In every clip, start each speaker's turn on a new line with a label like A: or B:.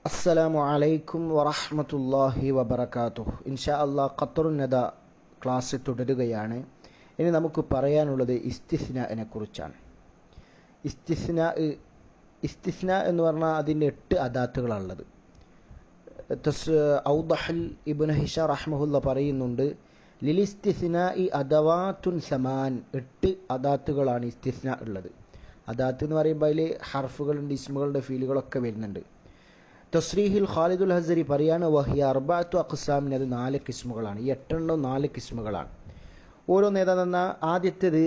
A: അസ്സലാമു അലൈക്കും വറഹ്മത്തുള്ളാഹി വബറകാതുഹു. ഇൻഷാ അല്ലാഹ് ഖത്റുന്നദ ക്ലാസ് തുടരുകയാണ്. ഇനി നമുക്ക് പറയാനുള്ളത് ഇസ്തിസ്നാഇനെ കുറിച്ചാണ്. ഇസ്തിസ്ന എന്ന് പറഞ്ഞാൽ അതിൻ്റെ 8 അദാത്തുകളാണുള്ളത്. ഔദഹൽ ഇബ്നു ഹിഷാം റഹ്മഹുല്ല പറയുന്നുണ്ട്, ലിലിസ്തിസ്നാഇ അദവാത്തുൻ സമാൻ, 8 അദാത്തുകളാണ് ഇസ്തിസ്ന ഉള്ളത്. അദാത്ത് എന്ന് പറയുമ്പോൾ അതിൽ ഹർഫുകളുണ്ട്, ഇസ്മുകളുടെ ഫീലുകളൊക്കെ വരുന്നുണ്ട്. തസ്രീഹിൽ ഖാലിദുൽ ഹസരി പറയാണ്, വഹിയ അർബഅത്തു അഖ്സാമിൻ, അത് 4 കിസ്മുകളാണ്. ഈ 8 4 കിസ്മുകളാണ്. ഓരോന്നേതാണെന്ന ആദ്യത്തേത്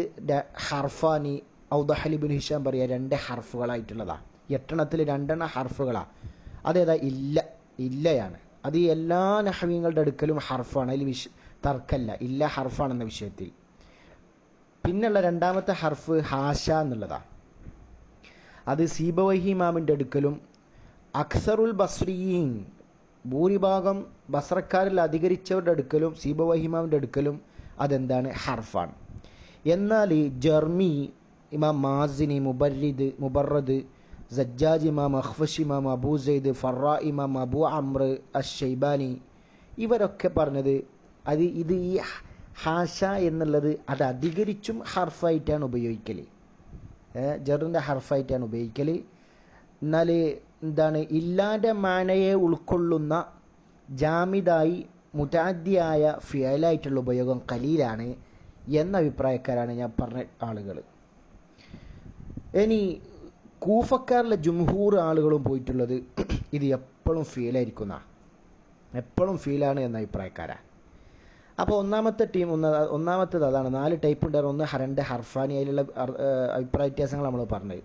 A: ഹർഫാനി. ഔദഹൽ ഇബ്നു ഹിഷാം പറയുക 2 ഹർഫുകളായിട്ടുള്ളതാണ്. 8 2 ഹർഫുകളാണ്. അതേതാ? ഇല്ലയാണ്. അത് എല്ലാ നഹ്വീങ്ങളുടെ അടുക്കലും ഹർഫാണ്, അതിൽ തർക്കല്ല, ഇല്ല ഹർഫാണെന്ന വിഷയത്തിൽ. പിന്നുള്ള രണ്ടാമത്തെ ഹർഫ് ഹാഷ എന്നുള്ളതാണ്. അത് സീബവൈഹി ഇമാമിൻ്റെ അടുക്കലും അക്സറുൽ ബസ്രിയീൻ, ഭൂരിഭാഗം ബസ്രക്കാരിൽ അധികരിച്ചവരുടെ അടുക്കലും സീബവൈഹി ഇമാമിൻ്റെ അടുക്കലും അതെന്താണ്? ഹർഫാണ്. എന്നാൽ ജർമി ഇമാം മാസിനി, മുബറദ്, സജ്ജാജ് ഇമാം, അഖ്ഫശ് ഇമാം, അബൂ സൈദ്, ഫറാ ഇമാം, അബൂ അമ്ർ അശ്ശൈബാനി, ഇവരൊക്കെ പറഞ്ഞത് ഇത് ഈ ഹാഷ എന്നുള്ളത് അത് അധികരിച്ചും ഹർഫായിട്ടാണ് ഉപയോഗിക്കൽ, ജറിൻ്റെ ഹർഫായിട്ടാണ് ഉപയോഗിക്കൽ. എന്നാൽ എന്താണ്? ഇല്ലാൻ്റെ മാനയെ ഉൾക്കൊള്ളുന്ന ജാമിദായി മുതഅദ്ദിയായ ഫിഅലായിട്ടുള്ള ഉപയോഗം ഖലീലാണ് എന്ന അഭിപ്രായക്കാരാണ് ഞാൻ പറഞ്ഞ ആളുകൾ. ഇനി കൂഫക്കാരിലെ ജുംഹൂർ ആളുകളും പോയിട്ടുള്ളത് ഇത് എപ്പോഴും ഫീലായിരിക്കുന്ന, എപ്പോഴും ഫീലാണ് എന്ന അഭിപ്രായക്കാരാണ്. അപ്പോൾ ഒന്നാമത്തേത് അതാണ്. 4 ടൈപ്പ് ഉണ്ടായിരുന്നു. ഒന്ന് 2 ഹർഫാനി, അതിലുള്ള അഭിപ്രായ വ്യത്യാസങ്ങൾ നമ്മൾ പറഞ്ഞത്.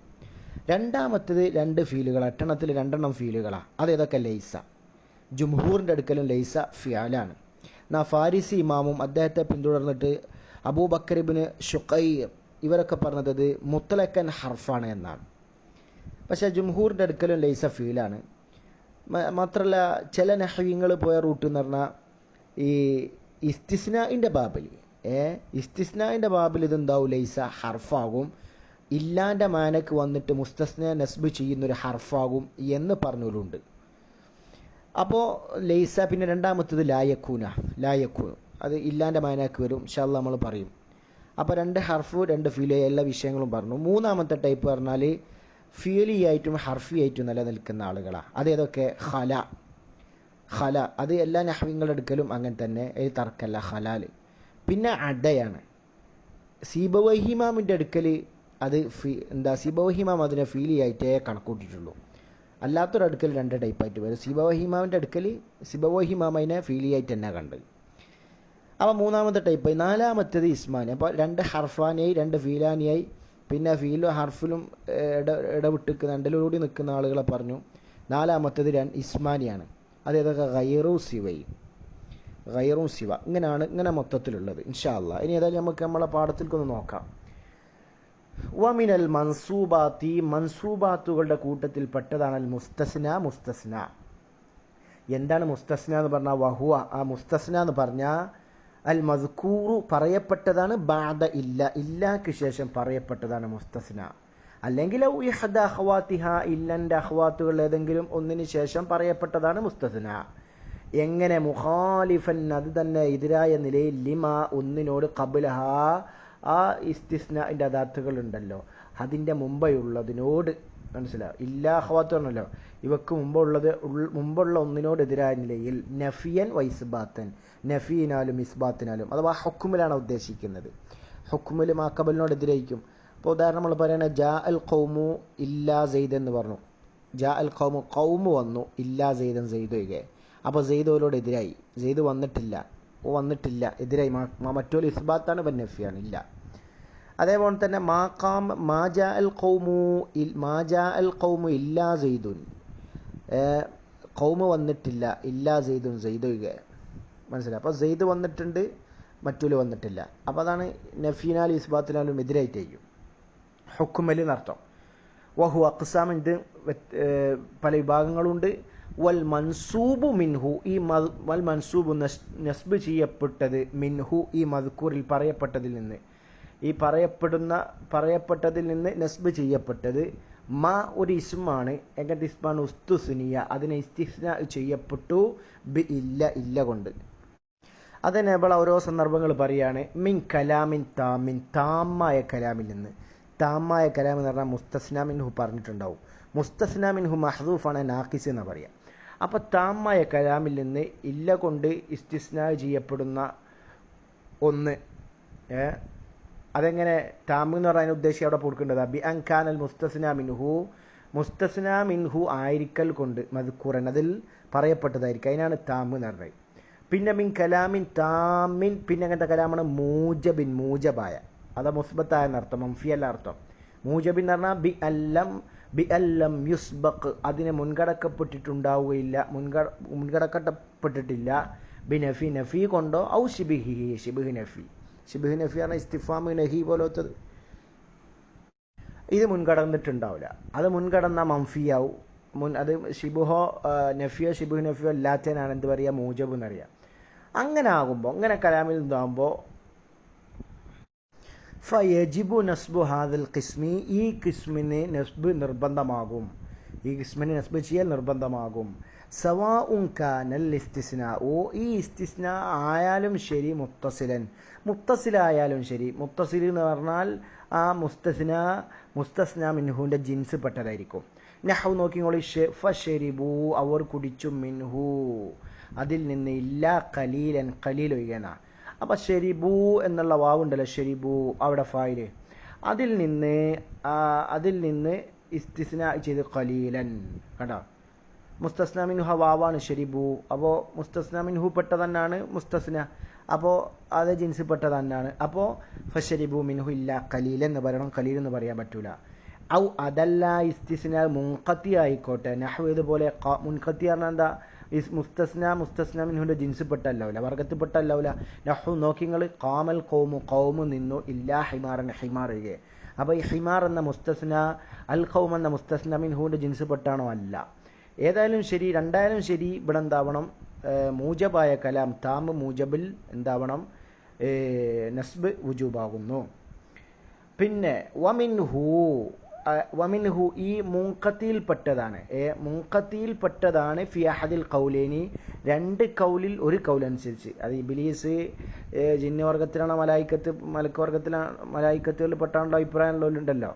A: രണ്ടാമത്തേത് 2 ഫീലുകൾ, 8 2 ഫീലുകളാണ്. അതേതൊക്കെ? ലൈസ. ജുംഹൂറിൻ്റെ അടുക്കലും ലൈസ ഫിയാലാണ്. എന്നാൽ ഫാരിസി ഇമാമും അദ്ദേഹത്തെ പിന്തുടർന്നിട്ട് അബൂബക്കർ ഇബ്നു ശുഖൈർ ഇവരൊക്കെ പറഞ്ഞത് മുത്തലക്കൻ ഹർഫാണ് എന്നാണ്. പക്ഷേ ജുംഹൂറിൻ്റെ അടുക്കലും ലൈസ ഫീലാണ്. മാത്രമല്ല ചില നഹ്വീങ്ങൾ പോയ റൂട്ട് എന്ന് പറഞ്ഞാൽ ഈ ഇസ്തിസ്നാഇൻ്റെ ബാബിൽ ഇതെന്താവും? ലൈസ ഹർഫാകും, ഇല്ലാൻ്റെ മാനക്ക് വന്നിട്ട് മുസ്തസ്ന നസ്ബ് ചെയ്യുന്നൊരു ഹർഫാകും എന്ന് പറഞ്ഞവരുണ്ട്. അപ്പോൾ ലൈസ. പിന്നെ രണ്ടാമത്തത് ലായക്കൂന, അത് ഇല്ലാൻ്റെ മാനക്ക് വരും. ഇൻഷാ അല്ലാഹ് നമ്മൾ പറയും. അപ്പോൾ 2 ഹർഫ് 2 ഫീല്, എല്ലാ വിഷയങ്ങളും പറഞ്ഞു. മൂന്നാമത്തെ ടൈപ്പ് പറഞ്ഞാൽ ഫീലിയായിട്ടും ഹർഫിയായിട്ടും നിലനിൽക്കുന്ന ആളുകളാണ്. അതേതൊക്കെ? ഖല, അത് എല്ലാ നഹ്വീങ്ങളുടെ അടുക്കലും അങ്ങനെ തന്നെ, ഇത് തർക്കല്ല, ഖലാൽ. പിന്നെ അടയാണ്. സീബവൈഹി ഇമാമിൻ്റെ അടുക്കൽ അത് സീബവൈഹി ഇമാം അതിനെ ഫീലിയായിട്ടേ കണക്കൂട്ടിയിട്ടുള്ളൂ. അല്ലാത്തൊരടുക്കൽ 2 ടൈപ്പായിട്ട് വരും. സീബവൈഹി ഇമാമിൻ്റെ അടുക്കൽ സീബവൈഹി ഇമാം അതിനെ ഫീലിയായിട്ട് തന്നെ കണ്ട്. അപ്പോൾ മൂന്നാമത്തെ ടൈപ്പായി. നാലാമത്തേത് ഇസ്മാനി. അപ്പോൾ 2 ഹർഫാനിയായി 2 ഫീലാനിയായി. പിന്നെ ഫീലും ഹർഫിലും ഇടവിട്ടിരിക്കുന്ന 2 നിൽക്കുന്ന ആളുകളെ പറഞ്ഞു. നാലാമത്തേത് ഇസ്മാനിയാണ്. അതേതൊക്കെ? ഗൈറും സിവ. ഇങ്ങനെ മൊത്തത്തിലുള്ളത്. ഇൻഷാ അല്ലാഹ് ഇനി ഏതായാലും നമുക്ക് നമ്മളെ പാഠത്തിൽക്കൊന്ന് നോക്കാം. വമിനൽ മൻസൂബാത്തി, മൻസൂബാത്തുകളുടെ കൂട്ടത്തിൽ പെട്ടതാണ് അൽ മുസ്തസ്ന. എന്താണ് മുസ്തസ്ന എന്ന് പറഞ്ഞാൽ? വഹുവ, ആ മുസ്തസ്ന എന്ന് പറഞ്ഞാൽ അൽ മസ്കൂറു, പറയപ്പെട്ടതാണ്. ബഅദ ഇല്ലാക്ക് ശേഷം പറയപ്പെട്ടതാണ് മുസ്തസ്ന. അല്ലെങ്കിൽ ഇഹ്ദ അഖ്വാതിഹ, ഇല്ലൻ്റെ അഖ്വാത്തുകൾ ഏതെങ്കിലും ഒന്നിന് ശേഷം പറയപ്പെട്ടതാണ് മുസ്തസ്ന. എങ്ങനെ? മുഖാലിഫൻ, അത് തന്നെ എതിരായ നിലയിൽ, ലിമ, ഒന്നിനോട്, ഖബ്ലഹ, ആ ഇസ്തിസ്നാഇൻ്റെ അദാത്തുകൾ ഉണ്ടല്ലോ അതിൻ്റെ മുമ്പുള്ളതിനോട്. മനസ്സിലാവും? ഇല്ലാ അഖ്വാത്ത് പറഞ്ഞല്ലോ, ഇവക്ക് മുമ്പുള്ള ഒന്നിനോട് എതിരായ നിലയിൽ, നഫിയൻ വൈസ്ബാത്തൻ, നഫീനാലും ഇസ്ബാത്തിനാലും. അഥവാ ഹുക്കുമിലാണ് ഉദ്ദേശിക്കുന്നത്. ഹുക്കുമിൽ മാക്കബലിനോട് എതിരായിരിക്കും. ഇപ്പോൾ ഉദാഹരണം നമ്മൾ പറയുന്നത് ജാ അൽ ഖൗമു ഇല്ലാ സെയ്ദ് എന്ന് പറഞ്ഞു. ജാ അൽ ഖൗമു വന്നു, ഇല്ലാ സെയ്ദൻ, സെയ്ദ് ഒഴികെ. അപ്പോൾ സെയ്ദ് ഓലോട് എതിരായി, സെയ്ദ് വന്നിട്ടില്ല, എതിരായി. മറ്റൊരു ഇസ്ബാത്താണ്, ഇവൻ നഫിയാണ്, ഇല്ല. അതേപോലെ തന്നെ മാ ജാ അൽ ഖൗമു ഇല്ലാ സെയ്ദുൻ, ഖൗമ് വന്നിട്ടില്ല, ഇല്ലാ സെയ്ദുൻ, സെയ്ദ് ഒഴികെ. മനസ്സിലായി? അപ്പോൾ സെയ്ദ് വന്നിട്ടുണ്ട്, മറ്റൊരു വന്നിട്ടില്ല. അപ്പോൾ അതാണ് നഫീനാലും ഇസ്ബാത്തിനാലും എതിരായിട്ടായിരിക്കും ഹുക്കുമൽ എന്നർത്ഥം. വഹു അഖ്സാം, ഇത് പല വിഭാഗങ്ങളുണ്ട്. വൽ മൻസൂബു മിൻഹു, ഈ വൽ മൻസൂബു നസ്ബ് ചെയ്യപ്പെട്ടത്, മിൻഹു, ഈ മദ്കൂറിൽ പറയപ്പെട്ടതിൽ നിന്ന്, ഈ പറയപ്പെട്ടതിൽ നിന്ന് നസ്ബ് ചെയ്യപ്പെട്ടത്, മാ ഒരു ഇസ്മാണ്. എങ്ങനത്തെ ഇസ്മാണ്? ഉസ്തുസ്നിയ, അതിനെ ഇസ്തിസ്നാ ചെയ്യപ്പെട്ടു ബി ഇല്ല കൊണ്ട്. അതിനെ നമ്മൾ ഓരോ സന്ദർഭങ്ങൾ പറയാണ്. മിൻ കലാമിൻ താമിൻ, താമായ കലാമിൽ നിന്ന്. താമായ കലാം എന്ന് പറഞ്ഞാൽ മുസ്തസ്നാ മിൻഹു പറഞ്ഞിട്ടുണ്ടാവും. മുസ്തസ്നാ മിൻഹു മഹ്ദൂഫാണ്, നാഖിസ് എന്ന് പറയാം. അപ്പോൾ താമായ കലാമിൽ നിന്ന് ഇല്ല കൊണ്ട് ഇസ്തിസ്നാ ചെയ്യപ്പെടുന്ന ഒന്ന്. അതെങ്ങനെ താമ് എന്ന് പറഞ്ഞാൽ ഉദ്ദേശിച്ച് അവിടെ കൊടുക്കേണ്ടതാ. ബി അൻ കാനൽ മുസ്തസ്നാ മിൻഹു, മുസ്തസ്നാ മിൻഹു ആയിരിക്കൽ കൊണ്ട് മദ്കൂറൻ, അതിൽ പറയപ്പെട്ടതായിരിക്കും. അതിനാണ് താമ് എന്ന് പറഞ്ഞത്. പിന്നെ മിൻ കലാമിൻ താമിൻ, പിന്നെ അങ്ങനത്തെ കലാമാണ് മൂജബിൻ, മൂജബായ, അതാ മുസ്ബത്തായ എന്നർത്ഥം, മംഫിയല്ല അർത്ഥം. മൂജബിൻ എന്ന് പറഞ്ഞാൽ ബി അല്ലം യുസ്ബഖ്, അതിനെ മുൻകടക്കപ്പെട്ടിട്ടുണ്ടാവുകയില്ല, മുൻകടക്കപ്പെട്ടിട്ടില്ല. ബി നഫി, നഫി കൊണ്ടോ, ഔ ഷിബിഹി, ഷിബിഹ് നഫി. ഷിബിഹ് നഫി പറഞ്ഞാൽ ഇസ്തിഫാമ് നഹി പോലത്തത്. ഇത് മുൻകടന്നിട്ടുണ്ടാവില്ല, അത് മുൻകടന്ന മംഫിയാവും. അത് ഷിബുഹോ നഫിയോ ഷിബുഹ് നഫിയോ അല്ലാത്തതിനാണ് എന്ത് പറയുക? മൂജബ് എന്നറിയാം. അങ്ങനെ ആകുമ്പോൾ, അങ്ങനെ കലാമിൽ നിന്നാകുമ്പോൾ ഫയജിബു നസ്ബു ഹാദൽ ഖിസ്മി, ഈ ഖിസ്മിന് നസ്ബ് നിർബന്ധമാകും, ഈ ഖിസ്മിന് നസ്ബ് ചെയ്യൽ നിർബന്ധമാകും. സവാഉൻ കാനൽ ഇസ്തിസ്നാഉ, ഈ ഇസ്തിസ്നാ ആയാലും ശരി, മുത്തസിലായാലും ശരി. മുത്തസിൽ എന്ന് പറഞ്ഞാൽ ആ മുസ്തസ്നാ മിൻഹുവിൻ്റെ ജിൻസ് പെട്ടതായിരിക്കും. നഹു നോക്കിങ്ങോളി, ഫശരിബു, അവർ കുടിച്ചു, മിൻഹു, അതിൽ നിന്ന്, ഇല്ല ഖലീലൻ, ഖലീൽ ഒഴികന. അപ്പം ഷെരിബു എന്നുള്ള വാവുണ്ടല്ലോ, ഷെരിബു അവിടെ ഫായില്, അതിൽ നിന്ന് ഇസ്തിസ്നാ ചെയ്ത് ഖലീലൻ. കണ്ടോ, മുസ്തസ്നാ മിൻഹു വാവാണ് ഷെരിബു. അപ്പോൾ മുസ്തസ്നാ മിൻഹു പെട്ട തന്നെയാണ് മുസ്തസ്ന, അപ്പോൾ അത് ജിൻസ് പെട്ട തന്നെയാണ്. അപ്പോൾ ഫശരിബു മിൻഹു ഇല്ല ഖലീൽ എന്ന് പറയണം, ഖലീൽ എന്ന് പറയാൻ പറ്റൂല. ഔ അതല്ല ഇസ്തിസ്നാ മുൻഖത്തി ആയിക്കോട്ടെ. നഹ്വ് ഇതുപോലെ മുൻഖത്തി പറഞ്ഞാൽ എന്താ? മുസ്തസ്നാ മിൻഹുവിൻ്റെ ജിൻസ് പെട്ടല്ലാവില്ല, വർഗത്തിൽപ്പെട്ടല്ലാവില്ല. നഹ്വ് നോക്കിങ്ങൾ, ഖാമൽ ഖൗമു നിന്നു, ഇല്ലാ ഹിമാറൻ, ഹിമാർ ഒഴികെ. അപ്പോൾ ഈ ഹിമാർ എന്ന മുസ്തസ്നാ, അൽ ഖൗം എന്ന മുസ്തസ്നാ മിൻഹുവിൻ്റെ ജിൻസ് പെട്ടാണോ? അല്ല. ഏതായാലും ശരി, രണ്ടായാലും ശരി, ഇവിടെ എന്താവണം? മൂജബായ കലാം താമ് മൂജബിൽ എന്താവണം? നസ്ബ് വുജൂബാകുന്നു. പിന്നെ വമിൻഹു ഈ മുൻഖത്തിയിൽപ്പെട്ടതാണ്, മുൻഖത്തിയിൽപ്പെട്ടതാണ് ഫി അഹദിൽ ഖൗലൈനി, രണ്ട് കൗലിൽ ഒരു കൗലനുസരിച്ച്. അത് ഇബ്ലീസ് ജിന്ന് വർഗത്തിലാണോ മലക്ക് വർഗത്തിലാണ്, മലായിക്കത്തുകളിൽ പെട്ടാണല്ലോ അഭിപ്രായമുള്ളവരുണ്ടല്ലോ.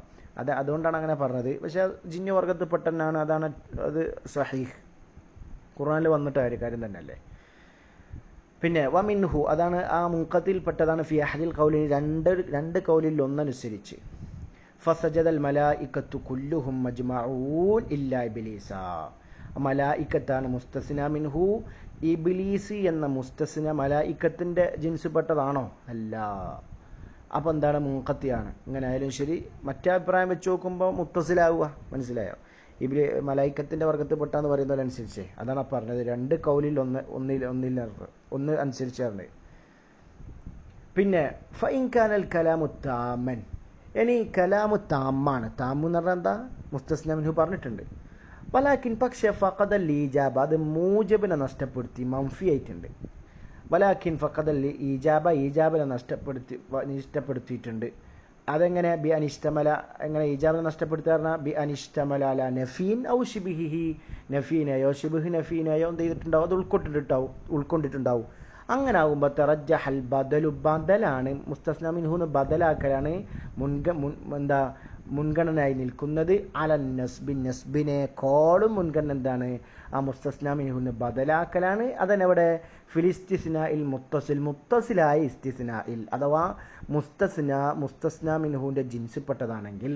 A: അതുകൊണ്ടാണ് അങ്ങനെ പറഞ്ഞത്. പക്ഷെ ജിന്ന് വർഗത്തിൽ പെട്ടെന്നാണ്, അതാണ് അത് സഹീഹ്, ഖുർആനിൽ വന്നിട്ട് കാര്യം തന്നെയല്ലേ. പിന്നെ വമിൻഹു, അതാണ് ആ മുൻഖത്തിൽപ്പെട്ടതാണ് ഫി അഹദിൽ ഖൗലൈനി, രണ്ട് കൗലിൽ ഒന്നനുസരിച്ച്. ഫസജദൽ മലായിക്കത്തു കുല്ലുഹും മജ്മഊൻ ഇല്ലാ ഇബ്ലീസ, മലായിക്കത്താണ് മുസ്തസ്നാ മിൻഹു. ഇബ്ലീസ് എന്ന മുസ്തസ്ന മലായിക്കത്തിന്റെ ജിൻസ് പെട്ടതാണോ? അല്ല. അപ്പോൾ എന്താണ്? മുൻഖത്തിയാണ്. ഇങ്ങനെ ആയാലും ശരി, മറ്റേ അഭിപ്രായം വെച്ച് നോക്കുമ്പോൾ മുത്തസിലാവുക, മനസ്സിലായോ? മലായിക്കത്തിന്റെ വർഗത്തിൽ പെട്ടാന്ന് പറയുന്നതിനനുസരിച്ച്, അതാണ് പറഞ്ഞത്. രണ്ട് കൗലിൽ ഒന്ന് അനുസരിച്ചാണ്. പിന്നെ ഫഇൻ കാനൽ കലാമു താമൻ, ഇനി കലാമു താമാണ്. താമു എന്ന് പറഞ്ഞാൽ എന്താ? മുസ്തസ്നാ മിൻഹു പറഞ്ഞിട്ടുണ്ട്. വലാക്കിൻ, പക്ഷേ ഫഖദൽ ഈജാബ, അത് മൂജബിനെ നഷ്ടപ്പെടുത്തി, മംഫി ആയിട്ടുണ്ട്. വലാക്കിൻ ഫഖദൽ ഈജാബിനെ നഷ്ടപ്പെടുത്തിയിട്ടുണ്ട്. അതെങ്ങനെ? ബി അനിഷ്ടമല, എങ്ങനെ ഈജാബിനെ നഷ്ടപ്പെടുത്തുക പറഞ്ഞാൽ ബി അനിഷ്ടമല അല നഫീൻ ഔ ഷിബിഹി, നഫീനെയോ ഷിബിഹ് നഫീനെയോ എന്ത് ചെയ്തിട്ടുണ്ടാവും? അത് ഉൾക്കൊണ്ടിട്ടുണ്ടാവും. അങ്ങനെ ആകുമ്പോൾ തറജ്ജഹൽ ബദലു, ബദലാണ് മുസ്തസ്നാ മിൻഹുന്ന് ബദലാക്കലാണ് മുൻഗണനയായി നിൽക്കുന്നത്. അലൻ നസ്ബി, നസ്ബിനെക്കാളും മുൻഗണന എന്താണ്? ആ മുസ്തസ്നാ മിൻഹുന്ന് ബദലാക്കലാണ്. അതെവിടെ? ഫിലിസ്തിസ്നാഇൽ മുത്തസിലായ ഇസ്തിസ്നാഇൽ, അഥവാ മുസ്തസ്നാ മിൻഹുവിൻ്റെ ജിൻസ് പെട്ടതാണെങ്കിൽ,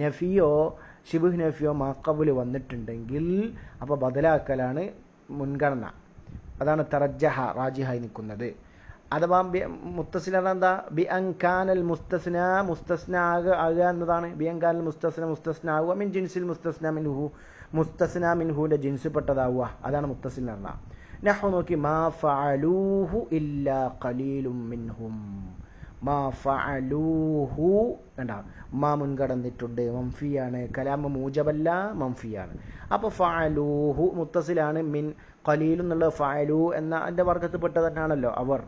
A: നഫിയോ ഷിബുഹ് നഫിയോ മാഖബിൽ വന്നിട്ടുണ്ടെങ്കിൽ അപ്പോൾ ബദലാക്കലാണ് മുൻഗണന. അതാണ് തറജ്ജഹ, റാജിഹായി നിൽക്കുന്നത്. അഥവാ മുത്തസില എന്താ? ബി അൻകാനൽ മുസ്തസ്ന ആകുക എന്നതാണ്. ബി അൻകാനൽ മുസ്തസ്ന ആവുക, മിൻ ജിൻസിൽ മുസ്തസ്ന മിൻഹുവിൻ്റെ ജിൻസ് പെട്ടതാവുക, അതാണ് മുത്തസിൽ എന്ന് പറഞ്ഞാൽ. നഹ്വ നോക്കി, മാ ഫഅലൂഹു ഇല്ലാ ഖലീലും മിൻഹും, മാ ഫഅലൂഹു കണ്ട, മാ മുൻകടന്നിട്ടുണ്ട്, മംഫിയാണ്. കലാമ മൂജബല്ല, മംഫിയാണ്. അപ്പോൾ ഫഅലൂഹു മുത്തസിലാണ്. മിൻ ഖലീലു എന്നുള്ള ഫഅലു എന്ന അതിൻ്റെ വർഗത്തിൽപ്പെട്ട തന്നെയാണല്ലോ അവർ.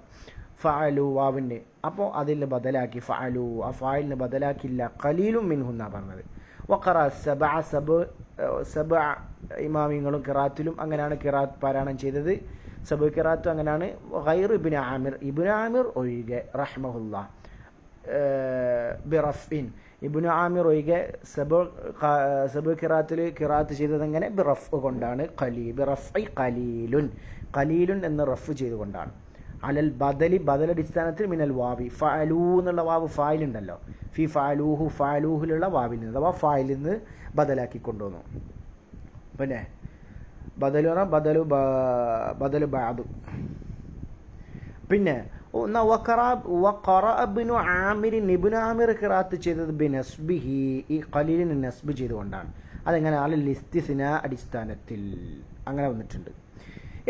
A: ഫഅലു വാവിന്, അപ്പോൾ അതിൽ ബദലാക്കി ഫഅലു, ആ ഫായിലിന് ബദലാക്കില്ല, ഖലീലും മിൻഹു എന്നാണ് പറഞ്ഞത്. വഖറ സബഅ ഇമാമിങ്ങളും ഖിറാഅത്തിലും അങ്ങനെയാണ് ഖിറാഅത്ത് പാരായണം ചെയ്തത്. സബഅ ഖിറാഅത്തും അങ്ങനെയാണ്. ഗൈറു ഇബ്നു ആമിർ ഒഴികെ റഹ്മഹുല്ലാഹ് ബിറഫ്ഇൻ, ഇബ്നു ആമിർ ഒഴികെ സബഅ ഖിറാഅത്തിൽ ഖിറാഅത്ത് ചെയ്തത് എങ്ങനെ? ബിറഫ് കൊണ്ടാണ്. ബിറഫ്ഇ ഖലീലുൻ എന്ന് റഫ് ചെയ്തുകൊണ്ടാണ്. അലൽ ബദലടിസ്ഥാനത്തിൽ മിനൽ വാവി, ഫഅലൂ എന്നുള്ള വാവ് ഫായിൽ ഉണ്ടല്ലോ, ഫി ഫഅലൂഹുലുള്ള വാവിൽ നിന്ന് അഥവാ ഫായിൽ നിന്ന് ബദലാക്കി കൊണ്ടുവന്നു. പിന്നെ ബദലു ബദലു ബഅദു. പിന്നെ ഇബ്നു ആമിർ ഖിറാഅത്ത് ചെയ്തത് ബിനസ്ബിഹി, ഈ ഖലീലിന് നസ്ബ് ചെയ്തുകൊണ്ടാണ്. അതെങ്ങനെ? അലൽ ഇസ്തിസ്നാ അടിസ്ഥാനത്തിൽ അങ്ങനെ വന്നിട്ടുണ്ട്.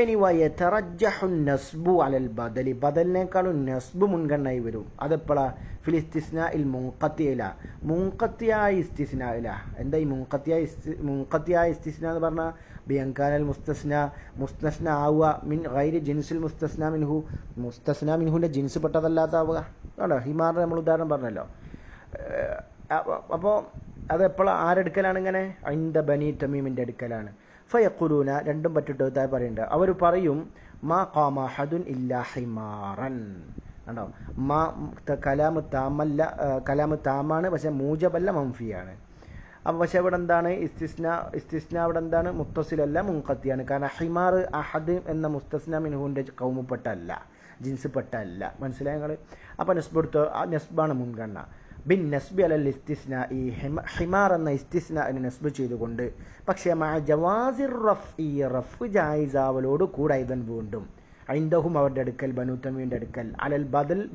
A: ഇനി വയതറജ്ജഹു നസ്ബു അലൽ ബദലി, ബദലിനേക്കാളും നസ്ബ് മുൻഗണനയായി വരും. അതെപ്പോഴാ? ഫിൽ ഇസ്തിസ്നാഇൽ മുൻഖത്തിഇല, മുൻഖത്തിയായ ഇസ്തിസ്നാഇല. എന്താ ഈ മുൻഖത്തിയായ ഇസ്തിസ്നാ എന്ന് പറഞ്ഞാൽ? ബിയൻകാനൽ മുസ്തസ്ന ആവുക മിൻ ഗൈരി ജിൻസിൽ മുസ്തസ്ന മിൻഹുവിൻ്റെ ജിൻസ് പെട്ടതല്ലാത്താവുക. ആണോ? ഹിമാറിന് നമ്മൾ ഉദാഹരണം പറഞ്ഞല്ലോ. അപ്പോൾ അതെപ്പോഴാണ്? ആരെടുക്കലാണ് ഇങ്ങനെ? ഇൻദ ബനി തമീമിൻ്റെ അടുക്കലാണ്. ഫയഖുലൂന, രണ്ടും പറ്റിട്ട് പറയുന്നുണ്ട്. അവർ പറയും മാ ഖാമ അഹദുൻ ഇല്ലാ ഹിമാറൻ. കണ്ടോ? കലാമ് താമാണ്, പക്ഷെ മൂജബല്ല, മംഫിയാണ്. അപ്പോൾ പക്ഷെ ഇവിടെ എന്താണ്? ഇസ്തിസ്ന അവിടെ എന്താണ്? മുത്തസിലല്ല, മുൻഖത്തിയാണ്. കാരണം ഹിമാർ അഹദ് എന്ന മുസ്തസ്ന മിൻഹുവിൻ്റെ കൗമുപ്പെട്ടല്ല, ജിൻസ് പെട്ടല്ല. മനസ്സിലായ നിങ്ങൾ? അപ്പോൾ നസ്ബാണ് മുൻഗണന. ബിൻ നസ്ബി അലൽ ഇസ്തിസ്നാ, ഈ ഹിമാർ എന്ന ഇസ്തിസ്നാഇനെ നസ്ബ് ചെയ്തുകൊണ്ട്. പക്ഷേ മഅ ജവാസിർ റഫ് ജായിസാവലോട് കൂടെ ഇതൻ വീണ്ടും ഐന്ദഹും അവരുടെ അടുക്കൽ, ബനു തമീമിൻ്റെ അടുക്കൽ, അലൽ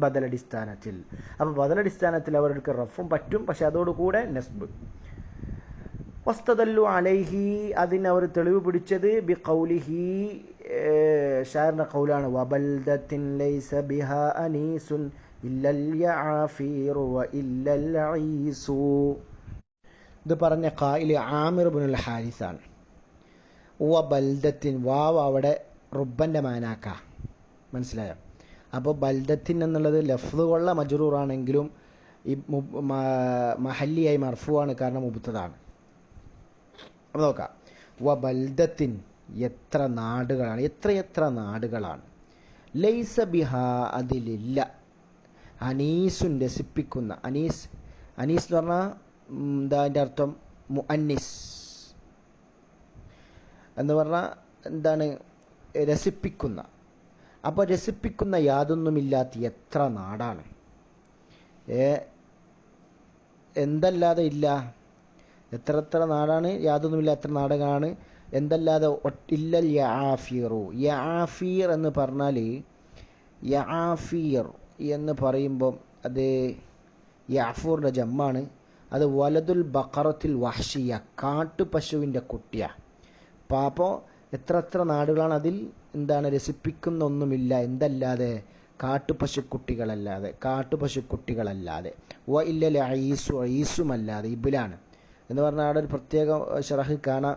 A: ബദലടിസ്ഥാനത്തിൽ. അപ്പോൾ ബദലടിസ്ഥാനത്തിൽ അവരുടെ റഫും പറ്റും, പക്ഷെ അതോടുകൂടെ നസ്ബ്. വസ്തദല്ലു അലൈഹി, അതിനവർ തെളിവ് പിടിച്ചത് ബി ഖൗലിഹി, ഷായറിൻ്റെ ഖൗലാണ്, വബൽദത്തിൻ ലൈസ ബിഹാ അനീസുൻ ഇല്ലൽ യഅഫീറു വ ഇല്ലൽ ഈസു. ഇത് പറഞ്ഞ ഖായിൽ ആമിർ ഇബ്നുൽ ഹാരിസാണ്. വബൽദത്തിൻ, വാവ് അവിടെ റുബ്ബൻ്റെ മാനാക്ക. മനസ്സിലായോ? അപ്പോൾ ബൽദത്തിൻ എന്നുള്ളത് ലഫ്ദ് കൊള്ള മജ്റൂറാണെങ്കിലും മഹല്ലിയായി മർഫുവാണ്, കാരണം മുബ്തദാണ്. അപ്പോൾ നോക്കാം. വബൽദത്തിൻ, എത്ര നാടുകളാണ്, എത്രയെത്ര നാടുകളാണ്. ലൈസ ബിഹാ, അതിലില്ല. അനീസുൻ, രസിപ്പിക്കുന്ന. അനീസ് എന്ന് പറഞ്ഞാൽ എന്താ അതിൻ്റെ അർത്ഥം? മുഅന്നിസ് എന്ന് പറഞ്ഞാൽ എന്താണ്? രസിപ്പിക്കുന്ന. അപ്പോൾ രസിപ്പിക്കുന്ന യാതൊന്നുമില്ലാത്ത എത്ര നാടാണ്. എന്തല്ലാതെ ഇല്ല? എത്ര നാടാണ്? യാതൊന്നുമില്ല, എത്ര നാടുകളാണ്. എന്തല്ലാതെ ഇല്ലൽ യആഫീറു. യആഫീർ എന്ന് പറഞ്ഞാൽ, യആഫീർ എന്ന് പറയുമ്പം അത് യാഫൂറിൻ്റെ ജമ്മാണ്. അത് വലതുൽ ബഖറത്തിൽ വഹ്ഷിയ, കാട്ടുപശുവിൻ്റെ കുട്ടിയാണ്. അപ്പോൾ എത്ര നാടുകളാണ്? അതിൽ എന്താണ്? രസിപ്പിക്കുന്ന ഒന്നുമില്ല, എന്തല്ലാതെ? കാട്ടുപശുക്കുട്ടികളല്ലാതെ. വ ഇല്ലൽ ഈസുമല്ലാതെ, ഇബിലാണ് എന്ന് പറഞ്ഞാൽ അവിടെ ഒരു പ്രത്യേക ഷറഹ് കാണാം.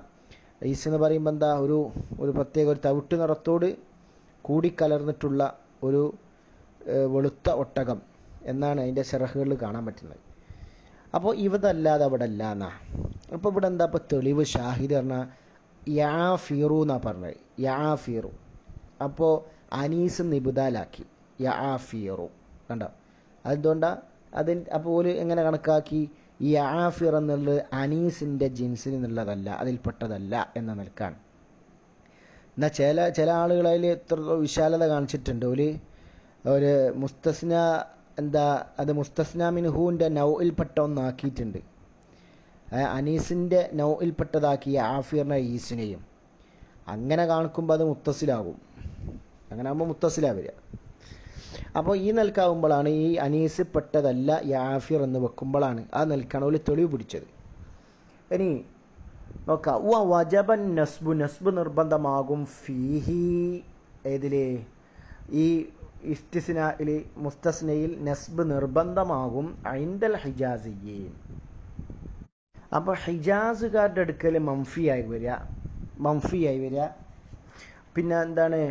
A: ഈസ് എന്ന് പറയുമ്പോൾ എന്താ? ഒരു പ്രത്യേക ഒരു തവിട്ട് നിറത്തോട് കൂടിക്കലർന്നിട്ടുള്ള ഒരു വെളുത്ത ഒട്ടകം എന്നാണ് അതിൻ്റെ ഷറഹുകളിൽ കാണാൻ പറ്റുന്നത്. അപ്പോൾ ഇവതല്ലാതെ അവിടെ അല്ല എന്നാ. അപ്പോൾ ഇവിടെ എന്താ? ഇപ്പോൾ തെളിവ് ഷാഹിദ് പറഞ്ഞാൽ യാഫീറു എന്നാ പറഞ്ഞത്. യാഫീറു. അപ്പോൾ അനീസ് നിബുദാലാക്കി, യാഫീറു. കണ്ടോ? അതുകൊണ്ടാണ് അപ്പോൾ ഒരു എങ്ങനെ കണക്കാക്കി? യാഫിർ എന്നുള്ളത് അനീസിൻ്റെ ജിൻസിൽ നിന്നുള്ളതല്ല, അതിൽപ്പെട്ടതല്ല എന്ന നിൽക്കാണ്. എന്നാൽ ചില ആളുകൾ അതിൽ എത്ര വിശാലത കാണിച്ചിട്ടുണ്ട്. ഒരു മുസ്തസ്ന എന്താ? അത് മുസ്തസ്ന മിൻഹുവിൻ്റെ നൗഇൽപ്പെട്ട ഒന്നാക്കിയിട്ടുണ്ട്. അനീസിൻ്റെ നൗഇൽപ്പെട്ടതാക്കി ആഫിറിനെ ഈസിനെയും. അങ്ങനെ കാണിക്കുമ്പോൾ അത് മുത്തസിലാകും. അങ്ങനെ ആകുമ്പോൾ മുത്തസിലാ വരിക. അപ്പോൾ ഈ നിൽക്കാവുമ്പോഴാണ് ഈ അനീസ് പെട്ടതല്ല യാഫിർ എന്ന് വെക്കുമ്പോഴാണ് ആ നിൽക്കാണ് ഒരു തെളിവ് പിടിച്ചത്. ഇനി നോക്കാം. വജബൻ നസ്ബ് നിർബന്ധമാകും. ഫീഹി, ഏതിലെ? ഈ ഇസ്തിസ്നായിൽ, മുസ്തസ്നയിൽ നസ്ബ് നിർബന്ധമാകും. ഐന്ദൽ ഹിജാസിയീൻ. അപ്പോൾ ഹിജാസുകാരുടെ അടുക്കൽ മംഫിയായി വരിക. പിന്നെ എന്താണ്?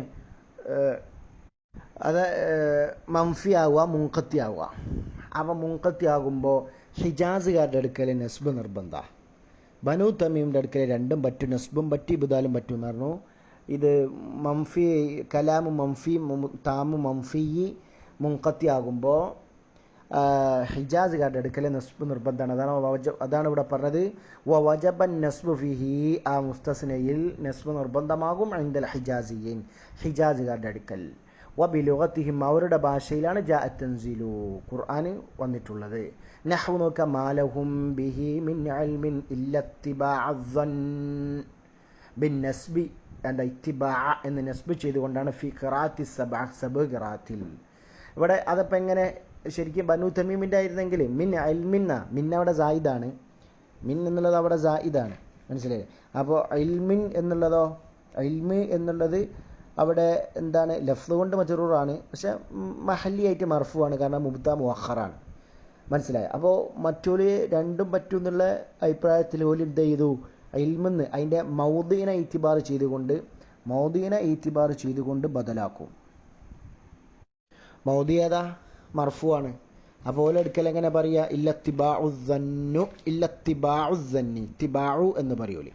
A: അത് മംഫിയാവുക, മുൻഖത്തിയാവുക. അപ്പോൾ മുൻഖത്തിയാകുമ്പോൾ ഹിജാസുകാരുടെ അടുക്കൽ നസ്ബ് നിർബന്ധമാണ്. ബനു തമീമിൻ്റെ അടുക്കൽ രണ്ടും പറ്റും, നസ്ബും പറ്റി ഇബ്ദാലും പറ്റും എന്ന് പറഞ്ഞു. ഇത് മംഫി കലാമു മംഫി താമു മംഫി മുൻഖത്തി ആകുമ്പോൾ ഹിജാസുകാരുടെ അടുക്കൽ നസ്ബ് നിർബന്ധമാണ്. അതാണ് ഇവിടെ പറഞ്ഞത്. വജബൻ നസ്ബു ഫിഹി, ആ മുസ്തസ്നയിൽ നസ്ബ് നിർബന്ധമാകും. ഇൻദൽ ഹിജാസിയീൻ, ഹിജാസുകാരുടെ അടുക്കൽ. വബിലുഗത്തിഹിം, അവരുടെ ഭാഷയിലാണ് ജാഅ തൻസീലു, ഖുർആൻ വന്നിട്ടുള്ളത്. നഹ്വു നോക്ക മാലഹും ബിഹി മിൻ ഇൽമിൻ ഇല്ല ഇത്തിബാഅ ബിൻ നസ്ബി, ഇത്തിബാഅ എന്ന് നസ്ബ് ചെയ്തുകൊണ്ടാണ് ഫി ഖിറാഅത്തി സബ് ഖിറാഅത്തിൽ. ഇവിടെ അതപ്പോൾ എങ്ങനെ ശരിക്കും ബനു തമീമിൻ്റെ ആയിരുന്നെങ്കിൽ മിൻ ഇൽമിന്ന, മിൻ അവിടെ സായിദാണ്, മിൻ എന്നുള്ളത് അവിടെ സായിദാണ്, മനസ്സിലായി. അപ്പോൾ ഇൽമിൻ എന്നുള്ളതോ, ഇൽമി എന്നുള്ളത് അവിടെ എന്താണ് ലഫ്ദ് കൊണ്ട് മജ്റൂറാണ്, പക്ഷെ മഹല്ലിയായിട്ട് മർഫുവാണ്, കാരണം മുബ്ത മുഅഖറാണ്, മനസ്സിലായി. അപ്പോൾ മറ്റൊരു രണ്ടും പറ്റും എന്നുള്ള അഭിപ്രായത്തിൽ പോലും എന്ത് ചെയ്തു, ഇൽമെന്ന് അതിൻ്റെ മൗദീനെ ഈത്തിബാർ ചെയ്തുകൊണ്ട് ബദലാക്കും. മൗദി ഏതാ, മർഫുവാണ്. അപ്പോൾ ഓല എടുക്കൽ എങ്ങനെ പറയുക, ഇത്തിബാഉ എന്ന് പറയൂലേ,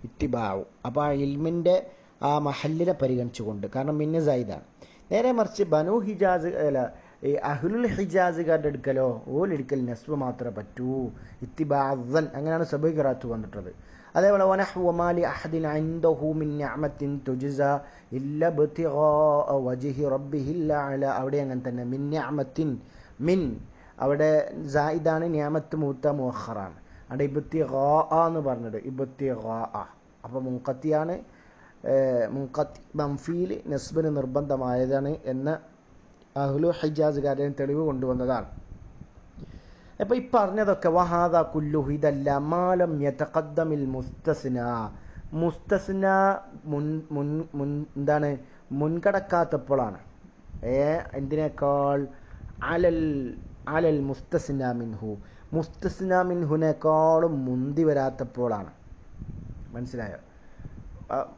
A: ഇത്തിബാഉ. അപ്പോൾ ആ ഇൽമിൻ്റെ ആ മഹല്ലിനെ പരിഗണിച്ചുകൊണ്ട്, കാരണം മിന്ന് സായിദാണ്. നേരെ മറിച്ച് ബനു ഹിജാസ് അല്ല ഈ അഹ്ലുൽ ഹിജാസുകാരുടെ എടുക്കലോ ഓലെടുക്കൽ നസ്ബ് മാത്രമേ പറ്റൂ, ഇത്തിബാഅൻ, അങ്ങനെയാണ് സബ് ഖിറാഅത്ത് വന്നിട്ടുള്ളത്. അതേപോലെ വനഹ്വ വമാലി അഹദിൻ ഇൻദഹു മിൻ നിഅമത്തിൻ തുജ്സ ഇല്ല ഇബ്തിഗാഅ വജ്ഹി റബ്ബിഹിൽ അഅല, അവിടെ അങ്ങനെ തന്നെ. മിൻ നിഅമത്തിൻ, മിൻ അവിടെ സായിദാണ്, നിഅമത്ത് മൂത്ത മുഅഖറാണ്. അവിടെ ഇബ്തിഗാഅ എന്ന് പറഞ്ഞത് ഇബ്തിഗാഅ, അപ്പോൾ മുൻഖത്തിയാണ്. മുൻഖത്തി മംഫീൽ നസ്ബിന് നിർബന്ധമായതാണ് എന്ന അഹ്ലു ഹിജാസുകാരൻ തെളിവ് കൊണ്ടുവന്നതാണ്. അപ്പോൾ ഈ പറഞ്ഞതൊക്കെ വഹാദ കുല്ലുഹു, ഇതല്ല മാലം യതഖദ്ദമിൽ മുസ്തസ്ന, മുസ്തസ്ന എന്താണ് മുൻകടക്കാത്തപ്പോഴാണ്. എന്തിനേക്കാൾ അലൽ മുസ്തസ്ന മിൻഹു, മുസ്തസ്ന മിൻഹുനേക്കാളും മുന്തി വരാത്തപ്പോഴാണ്, മനസ്സിലായോ?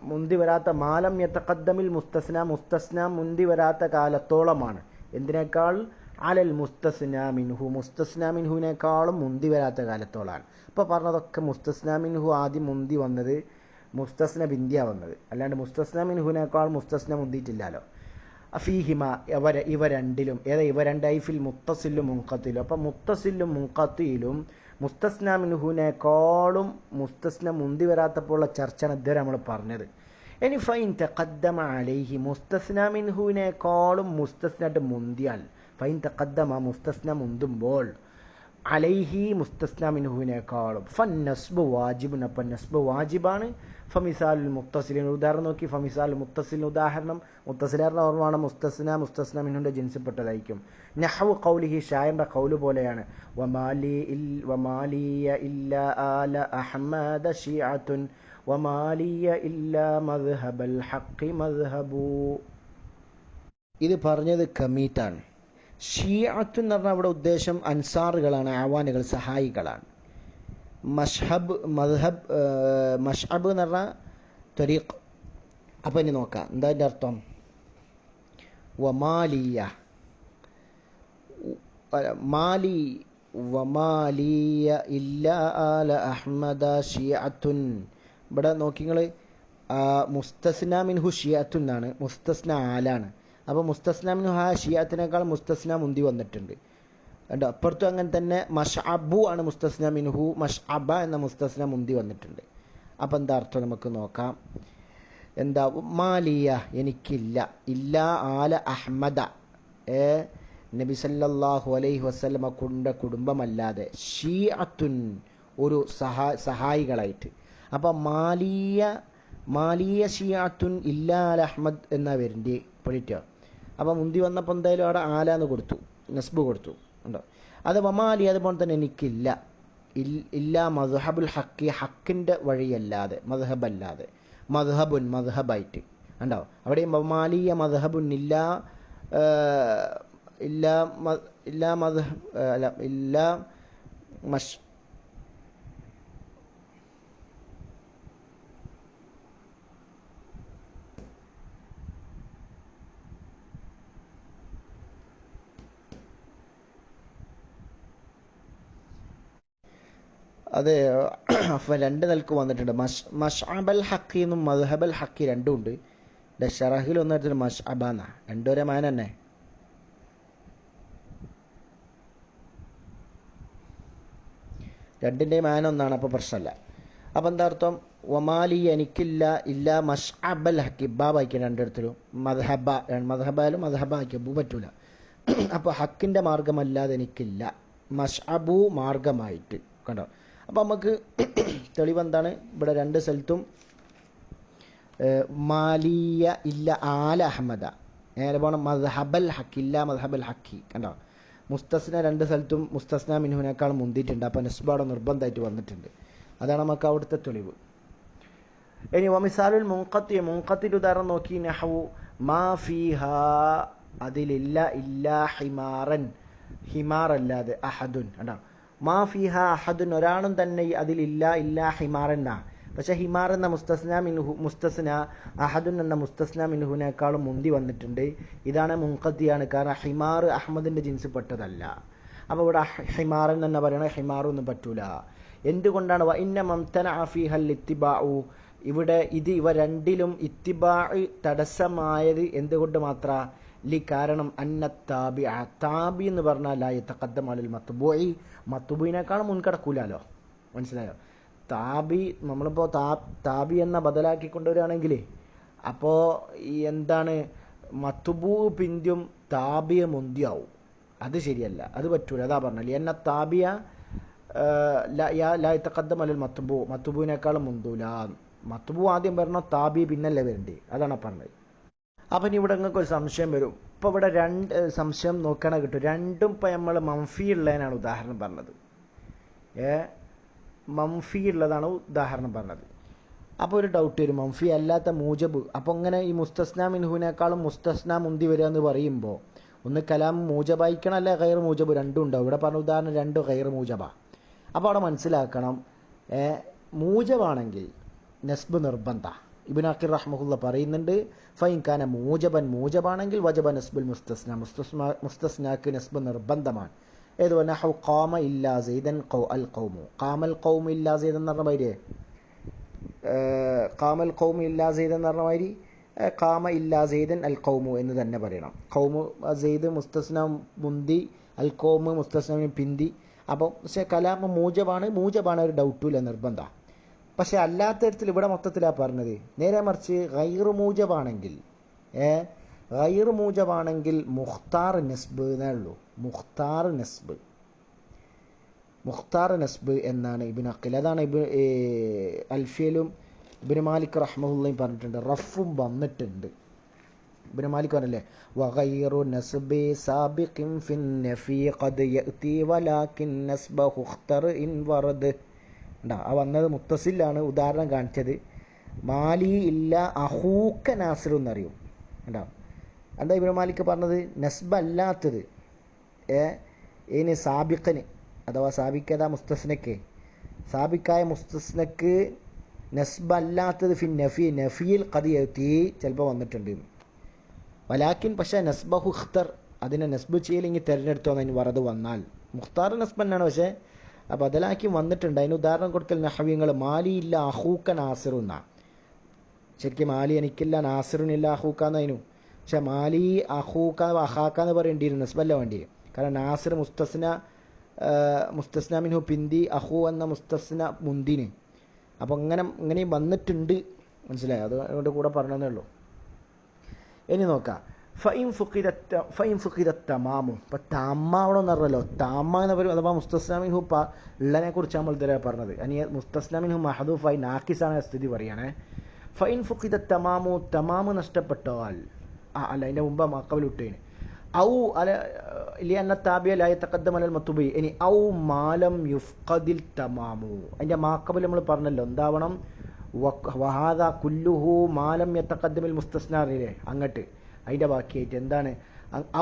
A: മുന്തി വരാത്ത മാലം യതഖദ്ദമിൽ മുസ്തസ്ന മുന്തി വരാത്ത കാലത്തോളമാണ്. എന്തിനേക്കാൾ, അലൽ മുസ്തസ്ന മിൻഹുവിനേക്കാളും മുന്തി വരാത്ത കാലത്തോളാണ്. ഇപ്പോൾ പറഞ്ഞതൊക്കെ മുസ്തസ്ന മിൻഹു ആദ്യം മുന്തി വന്നത്, മുസ്തസ്ന ബിന്ദിയ വന്നത്, അല്ലാണ്ട് മുസ്തസ്ന മിൻഹുവിനേക്കാൾ മുസ്തസ്ന മുന്തിയിട്ടില്ലല്ലോ. അഫീഹിമ, ഇവ രണ്ടിലും, ഇവ രണ്ടായി ഫിൽ മുത്തസിലും മുൻഖത്തിലും. അപ്പം മുത്തസിലും മുൻഖത്തിലും മുസ്തസ്ന മിൻഹുവിനേക്കാളും മുസ്തസ്ന മുന്തി വരാത്തപ്പോഴുള്ള ചർച്ചയാണ് ഇതുവരെ നമ്മൾ പറഞ്ഞത്. ഇനി ഫൈൻ തഖദ്ദമ അലൈഹി, മുസ്തസ്ന മിൻഹുവിനേക്കാളും മുസ്തസ്നായിട്ട് മുന്തിയാൽ, ഫൈൻ തഖദ്ദമ മുസ്തസ്ന മുന്തുമ്പോൾ, അലൈഹി മുസ്തസ്ന മിൻഹുവിനേക്കാളും, ഫൻ നസ്ബ് വാജിബുൻ, അപ്പം നസ്ബ് വാജിബാണ്. ഫമിസാലുൽ മുത്തസിലിന് ഉദാഹരണം നോക്കി, ഫമിസാൽ മുത്തസിലിന് ഉദാഹരണം, മുത്തസിലാറിന് ഓർമ്മയാണ് മുസ്തസ്ന മിൻഹുവിൻ്റെ ജിൻസിൽപ്പെട്ടതായിരിക്കും. നഹ്വു ഖൗലിഹി, ഷായറിൻ്റെ ഖൗല് പോലെയാണ്. വമാലിയ ഇല്ലാ ആല അഹ്മദ ശിഅത്തുൻ വമാലിയ ഇല്ലാ മദ്ഹബൽ ഹഖ് മദ്ഹബു. ഇത് പറഞ്ഞത് കമീറ്റാണ്. ഷിയഅത്ത് എന്ന് പറഞ്ഞാൽ അവിടെ ഉദ്ദേശം അൻസാറുകളാണ്, അവാനുകൾ, സഹായികളാണ്. മഷ്ഹബ് എന്ന് പറഞ്ഞാൽ ത്വരീഖ്. അപ്പം ഇനി നോക്കാം എന്താ അതിൻ്റെ അർത്ഥം. വമാലിയ ഇല്ലാ ആല അഹ്മദ ഷിയഅത്തുൻ. ഇവിടെ നോക്കി നിങ്ങൾ, മുസ്തസ്ന മിൻഹു ഷിയഅത്തുൻ എന്നാണ്, മുസ്തസ്ന ആലാണ്. അപ്പോൾ മുസ്തസ്ന മിൻഹു ആ ഷിയഅത്തിനേക്കാൾ മുസ്തസ്ന മുന്തി വന്നിട്ടുണ്ട്. കണ്ടോ, അപ്പുറത്തും അങ്ങനെ തന്നെ. മഷ്അബു ആണ് മുസ്തസ്ന മിൻഹു, മഷ്അബ എന്ന മുസ്തസ്ന മുന്തി വന്നിട്ടുണ്ട്. അപ്പം എന്താ അർത്ഥം നമുക്ക് നോക്കാം. എന്താ, മാലിയ എനിക്കില്ല, ഇല്ലാ ആല അഹ്മദ നബി സല്ലല്ലാഹു അലൈഹി വസല്ലമ കുടുംബമല്ലാതെ, ഷീഅത്തുൻ ഒരു സഹായികളായിട്ട്. അപ്പം മാലിയ ഷിയാത്തുൻ ഇല്ലാ അൽ അഹ്മദ് എന്നാ വരേണ്ടി പൊളിറ്റോ. അപ്പം മുന്തി വന്നപ്പോൾ എന്തായാലും അവിടെ ആലാന്ന് കൊടുത്തു, നസ്ബ് കൊടുത്തു, ഉണ്ടോ. അത് വമാലി അതുപോലെ തന്നെ എനിക്കില്ല, ഇല്ലാ മദ്ഹബുൽ ഹക്കി, ഹക്കിൻ്റെ വഴിയല്ലാതെ, മദ്ഹബല്ലാതെ, മദ്ഹബായിട്ട് ഉണ്ടോ. അവിടെയും വമാലിയ മദ്ഹബുൻ ഇല്ലാ അത് അപ്പം രണ്ട് നിലക്ക് വന്നിട്ടുണ്ട്. മഷ്അബൽ ഹക്കി എന്നും മദ്ഹബൽ ഹക്കി രണ്ടും ഉണ്ട്. ഷറഹിൽ ഒന്നെടുത്തിട്ട് മഷ്അബാന്ന രണ്ടൊരേ മാന തന്നെ. രണ്ടിൻ്റെയും മാന ഒന്നാണ്, അപ്പോൾ പ്രശ്നമല്ല. അപ്പം എന്താ അർത്ഥം? ഒമാലി എനിക്കില്ല ഇല്ല മഷ്അബൽ ഹക്കി ബാബ് അയക്കാൻ രണ്ടിടത്തിലും മദ്ഹബായാലും മദ്ഹബ ആക്കിയബു പറ്റൂല. അപ്പോൾ ഹക്കിൻ്റെ മാർഗമല്ലാതെ എനിക്കില്ല, മഷ്അബു മാർഗമായിട്ട് കണ്ടോ. അപ്പം നമുക്ക് തെളിവെന്താണ്? ഇവിടെ രണ്ട് സ്ഥലത്തും മാലിയ ഇല്ല ആല അഹമ്മദ നേരെ പോകണം. മദ്ഹബൽ ഹക്കി ഇല്ല മദ്ഹബൽ ഹക്കി കണ്ടോ. മുസ്തസ്ന രണ്ട് സ്ഥലത്തും മുസ്തസ്ന മിൻഹുവിനേക്കാൾ മുന്തിയിട്ടുണ്ട്. അപ്പം നസ്ബാടെ നിർബന്ധമായിട്ട് വന്നിട്ടുണ്ട്. അതാണ് നമുക്ക് അവിടുത്തെ തെളിവ്. ഇനി വമിസാലുൽ മുൻഖത്തിൽ ഉദാഹരണം നോക്കി. നഹ്വു മാ ഫീഹ അതിലില്ല ഇല്ല ഹിമാറൻ ഹിമാർ അല്ലാതെ അഹദുൻ കണ്ടോ. മാ ഫീഹ അഹദുൻ ഒരാളും തന്നെ അതിലില്ല ഇല്ല ഹിമാറൻ എന്നാ. പക്ഷെ ഹിമാർ എന്ന മുസ്തസ്ന അഹദുൻ എന്ന മുസ്തസ്ന മിൻഹുവിനേക്കാളും മുന്തി വന്നിട്ടുണ്ട്. ഇതാണ് മുൻഖത്തിയാണ്. കാരണം ഹിമാർ അഹമ്മദിന്റെ ജിൻസ് പെട്ടതല്ല. അപ്പോൾ ഇവിടെ ഹിമാറൻ തന്നെ പറയണ ഹിമാറൊന്നും പറ്റൂല. എന്തുകൊണ്ടാണ്? വ ഇന്ന മംതനഅ ഫീഹൽ ഇത്തിബാഉ ഇവിടെ ഇവ രണ്ടിലും ഇത്തിബാഅ് തടസ്സമായത് എന്തുകൊണ്ട് മാത്ര? കാരണം അന്ന താബി എന്ന് പറഞ്ഞാൽ ലാ യതഖദ്ദം അലൽ മത്ബൂഇ മത്ബൂഇനേക്കാൾ മുൻകടക്കൂലോ. മനസ്സിലായോ? താബി നമ്മളിപ്പോൾ താബി എന്ന ബദലാക്കി കൊണ്ടുവരികയാണെങ്കിൽ അപ്പോൾ എന്താണ്? മത്ബൂ പിന്തും താബിയ മുന്തിയാവും. അത് ശരിയല്ല, അത് പറ്റൂല. അതാ പറഞ്ഞാൽ എന്ന താബിയ ലാ യതഖദ്ദം അലൽ മത്ബൂഇനേക്കാളും മുന്തൂല. മത്ബൂ ആദ്യം വരണം, താബി പിന്നല്ലേ വരണ്ടേ. അതാണ് പറഞ്ഞത്. അപ്പം ഇവിടെ നിങ്ങൾക്ക് ഒരു സംശയം വരും. ഇപ്പോൾ ഇവിടെ രണ്ട് സംശയം നോക്കണ കിട്ടും. രണ്ടും ഇപ്പം നമ്മൾ മംഫി ഉള്ളതിനാണ് ഉദാഹരണം പറഞ്ഞത്. മംഫി ഉള്ളതാണ് ഉദാഹരണം പറഞ്ഞത്. അപ്പോൾ ഒരു ഡൗട്ട് വരും, മംഫി അല്ലാത്ത മൂജബ്. അപ്പോൾ ഇങ്ങനെ ഈ മുസ്തസ്ന മിൻഹുവിനേക്കാളും മുസ്തസ്ന മുന്തി വരിക എന്ന് പറയുമ്പോൾ ഒന്ന് കലാം മൂജബായിക്കണം, അല്ലെ ഗൈർ മൂജബ് രണ്ടും ഉണ്ടാവും. ഇവിടെ പറഞ്ഞ ഉദാഹരണം രണ്ട് ഗൈർ മൂജബ. അപ്പോൾ അവിടെ മനസ്സിലാക്കണം, മൂജബാണെങ്കിൽ നസ്ബ് നിർബന്ധ. ഇബ്നു അഖീൽ റഹ്മഹുല്ല പറയുന്നുണ്ട്, ഫൈൻ കാന മൂജബാണെങ്കിൽ വജബ നസ്ബുൽ മുസ്തസ്നാക്ക് നസ്ബ് നിർബന്ധമാണ്. ഏത് നഹു ഖാമ ഇല്ലാ സൈദൻ അൽ ഖൗമു ഖാമൽ ഖൗമു ഇല്ലാ സൈദൻ എന്ന് പറഞ്ഞ മാതിരി ഖാമൽ ഖൗമു ഇല്ലാ സൈദൻ എന്ന് പറഞ്ഞ മാതിരി ഖാമ ഇല്ലാ സൈദൻ അൽ ഖൗമു എന്ന് തന്നെ പറയണം. ഖൗമു സെയ്ദ് മുസ്തസ്ന മുന്തി, അൽ ഖൗമു മുസ്തസ്ന പിന്തി. അപ്പം പക്ഷേ കലാമ മൂജബാണ് ഒരു ഡൗട്ടില്ല, നിർബന്ധ. പക്ഷെ അല്ലാത്ത തരത്തിൽ ഇവിടെ മൊത്തത്തിലാണ് പറഞ്ഞത്. നേരെ മറിച്ച് ഗൈറു മൂജബാണെങ്കിൽ മുഖ്താർ നസ്ബ് എന്നേ ഉള്ളൂ. മുഖ്താർ നസ്ബ് എന്നാണ് ഇബ്നു അഖീൽ. അതാണ് അൽഫിയലും ഇബ്നു മാലിക് റഹ്മഹുല്ലയും പറഞ്ഞിട്ടുണ്ട്. റഫും വന്നിട്ടുണ്ട്. ഇബ്നു മാലിക് പറഞ്ഞല്ലേ, വഗൈറു നസ്ബി സാബിഖിൻ ഫിൻ നഫി ഖദ് യഅതി വലാകിൻ നസ്ബഹു ഇഖ്തർ ഇൻ വറദ്. ആ വന്നത് മുത്തസിലാണ് ഉദാഹരണം കാണിച്ചത്. മാലി ഇല്ല അഹൂക്ക നാസിർ എന്നറിയും. എന്താ ഇബ്നു മാലിക് പറഞ്ഞത്? നസ്ബ് അല്ലാത്തത് ഇനി സാബിഖന് അഥവാ സാബിക്കത മുസ്തസ്നക്ക്, സാബിക്കായ മുസ്തസ്നക്ക് നസ്ബ് അല്ലാത്തത് ഫിൻ നഫിയിൽ ഖദ് യഅതി ചിലപ്പോൾ വന്നിട്ടുണ്ട്. വലാക്കിൻ പക്ഷേ നസ്ബഹു ഇഖ്തർ അതിനെ നസ്ബ് ചെയ്യലെങ്കിൽ തിരഞ്ഞെടുത്തോന്ന് വറത് വന്നാൽ മുഖ്താർ നസ്ബ് തന്നെയാണ്. പക്ഷേ ബദലാക്കി വന്നിട്ടുണ്ട്. അതിന് ഉദാഹരണം കൊടുക്കൽ നഹ്വിങ്ങൾ മാലി ഇല്ല അഹൂക്ക നാസിറുന്ന. ശരിക്കും മാലി എനിക്കില്ല നാസിറിനില്ല അഹൂക്കാന്നതിനു. പക്ഷെ മാലി അഹൂക്ക അഹാക്കാന്ന് പറയേണ്ടിയിരുന്നു, നസ്ബല്ല വേണ്ടി. കാരണം നാസിർ മുസ്തസ്ന മിൻഹു പിന്തി, അഹു എന്ന മുസ്തസ്ന മുന്തിന്. അപ്പോൾ ഇങ്ങനെയും വന്നിട്ടുണ്ട്. മനസ്സിലായി? അതുകൊണ്ട് കൂടെ പറഞ്ഞതേ ഉള്ളൂ. ഇനി നോക്കാം. ഫൈൻ ഫുഖിദ തമാമു. ഇപ്പം താമ അവിടെ ഒന്ന് പറഞ്ഞല്ലോ. താമ എന്ന് പറയും അഥവാ മുസ്തസ്നാമിൻഹു ഉള്ളതിനെ കുറിച്ച് നമ്മൾ ഇതുവരെ പറഞ്ഞത്. അനി മുസ്തസ്നാമിൻഹു മഹദൂഫായി നാക്കിസാണ് സ്ഥിതി പറയുകയാണെ. ഫൈൻ ഫുഖിദ തമാമു തമാമ് നഷ്ടപ്പെട്ടാൽ അല്ല അതിൻ്റെ മുമ്പ് മക്കബൽ വിട്ടേന് ഔ അല ലിഅന്ന താബിയ ലാ യതഖദ്ദം അലൽ മത്ബൂഇ. ഇനി ഔ മാലം യുഫ്ഖദിൽ തമാമു. അതിൻ്റെ മാക്കബൽ നമ്മൾ പറഞ്ഞല്ലോ എന്താവണം? വഹാദ കുല്ലുഹു മാലം യതഖദ്ദമിൽ മുസ്തസ്നാറിലെ അങ്ങോട്ട് അതിൻ്റെ ബാക്കിയായിട്ട് എന്താണ്?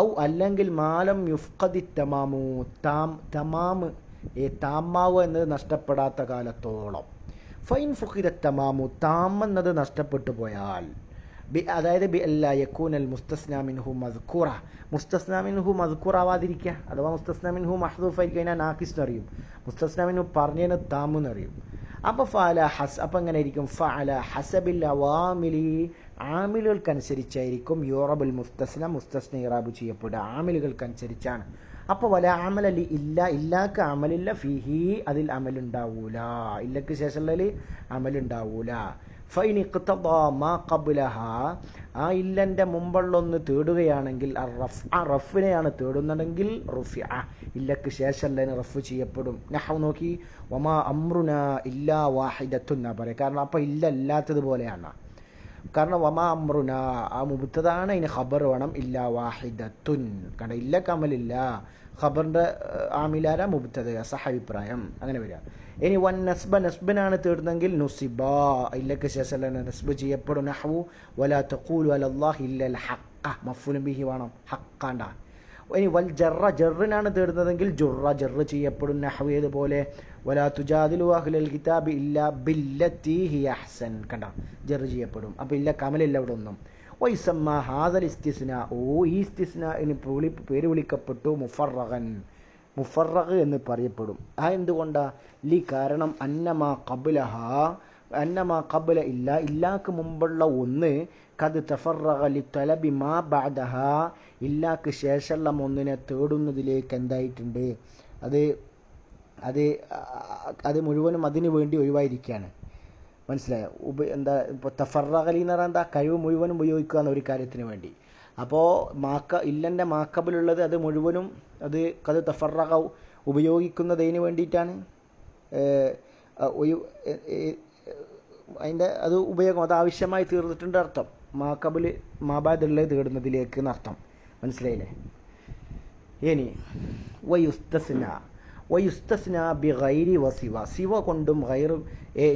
A: ഔ അല്ലെങ്കിൽ മാലം യുഫ്ഖദി തമാമു തമാമ് താമാവ് എന്നത് നഷ്ടപ്പെടാത്ത കാലത്തോളം. ഫൈൻ ഫുഖിദ തമാമു താം എന്നത് നഷ്ടപ്പെട്ടു പോയാൽ അതായത് ബി അല്ലാ യകൂനൽ മുസ്തസ്നാ മിൻഹു മദ്കൂറ, മുസ്തസ്നാ മിൻഹു മദ്കൂറാവാതിരിക്കുക. അഥവാ മുസ്തസ്നാ മിൻഹു മഹ്ദൂഫായി കഴിഞ്ഞാൽ നാഖിസ് എന്നറിയും, മുസ്തസ്നാ മിൻഹു പറഞ്ഞതിന് താമു എന്നറിയും. അപ്പോൾ ഫഅല ഹസ് അപ്പം എങ്ങനെ ആയിരിക്കും? ഫഅല ഹസബിൽ അവാമിലി, ആമിലുകൾക്കനുസരിച്ചായിരിക്കും യൂറബുൽ മുസ്തസ്ന, മുസ്തസ്ന ഇറാബ് ചെയ്യപ്പെടുക, ആമിലുകൾക്കനുസരിച്ചാണ്. അപ്പോൾ വല അമലി ഇല്ല, ഇല്ലാക്ക് അമലില്ല, ഫിഹി അതിൽ അമലുണ്ടാവൂല, ഇല്ലക്ക് ശേഷമുള്ളതിൽ അമലുണ്ടാവൂല. ഫൈൻ ഇഖ്തദാ മാ ഖബ്ലഹ, ആ ഇല്ലൻ്റെ മുമ്പുള്ളൊന്ന് തേടുകയാണെങ്കിൽ റഫിനെയാണ് തേടുന്നതെങ്കിൽ റുഫിഅ, ഇല്ലക്ക് ശേഷമുള്ളതിന് റഫ് ചെയ്യപ്പെടും. നഹ്വ് നോക്കി, വമാ അംറുനാ ഇല്ലാ വാഹിദത്തുൻ എന്നാ പറയാം. കാരണം അപ്പം ഇല്ല അല്ലാത്തതുപോലെയാണ്. കാരണം വമാ അംറുന ആ മുബ്തദാണ്, അതിന് ഖബർ വേണം, ഇല്ലാ വാഹിദത്തുൻ. കാരണം ഇല്ല കമലില്ല, ഖബറിൻ്റെ ആമിലാര മുബ്തദ, സഹഭിപ്രായം അങ്ങനെ വരിക. ഇനി വൻ നസ്ബ, നസ്ബിനാണ് തേടുന്നെങ്കിൽ നുസിബ, ഇല്ലക്ക് ശേഷം നസ്ബ് ചെയ്യപ്പെടും. നഹ്വു വലാ തഖൂലു അലല്ലാഹി ഇല്ലൽ ഹഖ, മഫ്ഊലുൻ ബിഹി വേണം, ഹഖാണ്ട. ഇനി വൽ ജറ, ജറിനാണ് തേടുന്നതെങ്കിൽ ജുറ, ജറ് ചെയ്യപ്പെടും. നഹ്വ് ഏതുപോലെ വലാ തുജാദിലു അഹ്ലൽ കിതാബി ഇല്ലാ ബില്ലത്തി ഹിയ അഹ്സൻ, കണ്ട ജറ് ചെയ്യപ്പെടും. അപ്പോൾ ഇല്ല കമലില്ല ഇവിടെ ഒന്നും. വൈസമ്മ ഹാദൽ ഇസ്തിസ്നാ, ഓ ഈ ഇസ്തിസ്നാഇന് പേര് വിളിക്കപ്പെട്ടു മുഫറഗൻ, മുഫറഗ് എന്ന് പറയപ്പെടും. ആ എന്തുകൊണ്ടാ? ലി കാരണം അന്നമാ ഖബ്ലഹ, അന്നമാ ഖബ്ല ഇല്ല, ഇല്ലാക്ക് മുമ്പുള്ള ഒന്ന് കത് തഫറഗ ലി തലബി മാ ബഅദഹ, ഇല്ലാക്ക് ശേഷമുള്ള ഒന്നിനെ തേടുന്നതിലേക്ക് എന്തായിട്ടുണ്ട്, അത് മുഴുവനും അതിനു വേണ്ടി ഒഴിവായിരിക്കുകയാണ്. മനസ്സിലായോ? എന്താ ഇപ്പോൾ തഫറഗലി എന്ന് പറഞ്ഞാൽ എന്താ? കഴിവ് മുഴുവനും ഉപയോഗിക്കുക എന്ന ഒരു കാര്യത്തിന് വേണ്ടി. അപ്പോൾ ഇല്ലൻ്റെ മാക്കബിലുള്ളത് അത് മുഴുവനും അത് കത് തഫറഗ ഉപയോഗിക്കുന്നതിന് വേണ്ടിയിട്ടാണ്. അതിൻ്റെ അത് ഉപയോഗം, അത് ആവശ്യമായി തീർന്നിട്ടുണ്ട് അർത്ഥം. മാക്കബിൽ മാബാദുള്ളത് തേടുന്നതിലേക്ക് എന്നർത്ഥം. മനസ്സിലായില്ലേ? ഇനി വയുസ്തസ്ന ബി ഗൈരി വസിവ, സിവ കൊണ്ടും ഗൈറും.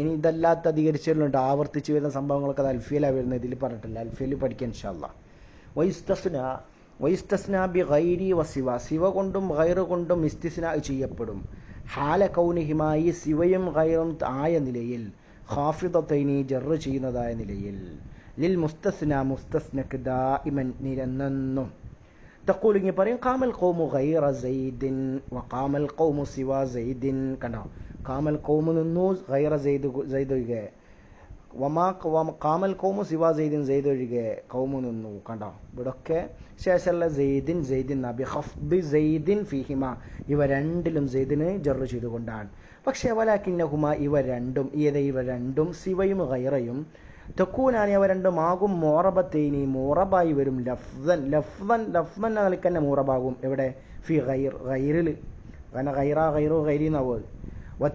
A: ഇനി ഇതല്ലാത്ത അധികരിച്ചിട്ടുണ്ട്, ആവർത്തിച്ച് വരുന്ന സംഭവങ്ങളൊക്കെ അത് അൽഫിയലാണ് വരുന്നത്, ഇതിൽ പറഞ്ഞിട്ടില്ല, അൽഫിയയിൽ പഠിക്കാം ഇൻഷാ അല്ലാഹ്. വയുസ്തസ്ന ബി ഗൈരി വസിവ, സിവ കൊണ്ടും ഗൈറ് കൊണ്ടും ഇസ്തിസ്ന ചെയ്യപ്പെടും. ഹാല കൗനിഹിമായി സിവയും ഗൈറും ആയ നിലയിൽ, ഖാഫിദത്തൈനി ജറ് ചെയ്യുന്നതായ നിലയിൽ, ലിൽ മുസ്തസ്ന മുസ്തസ്നക്ക് ദാഇമൻ നിരന്നെന്നും. തഖൂൽ ഇങ്ങനെ പറയും, ഖാമൽ ഖൗമു ഗൈറ സൈദിൻ വഖാമൽ ഖൗമു സിവാ സൈദിൻ. കണ്ടോ? ഖാമൽ ഖൗമു നിന്നു, ഗൈറ സൈദ് ഒഴികെ. ഖാമൽ ഖൗമു സിവാ സൈദിൻ, സൈദ് ഒഴികെ ഖൗമു നിന്നു. കണ്ടോ? ഇവിടൊക്കെ ശേഷമുള്ള സൈദിൻ നബി ഖഫ്ദി സൈദിൻ ഫീഹിമ, ഇവ രണ്ടിലും സൈദിന് ജറ് ചെയ്തുകൊണ്ടാണ്. പക്ഷേ വലാകിന്നഹുമ, ഇവ രണ്ടും സിവയും ഗൈറയും തെക്കൂനാനി അവ രണ്ടും ആകും മോറബത്തേനി, മോറബായി വരും. ലഫ്സൻ നിലയ്ക്ക് തന്നെ മോറബാകും. എവിടെ? ഫി ഗൈറിൽ, കാരണം ഗൈറു ഗൈരി എന്നാവും.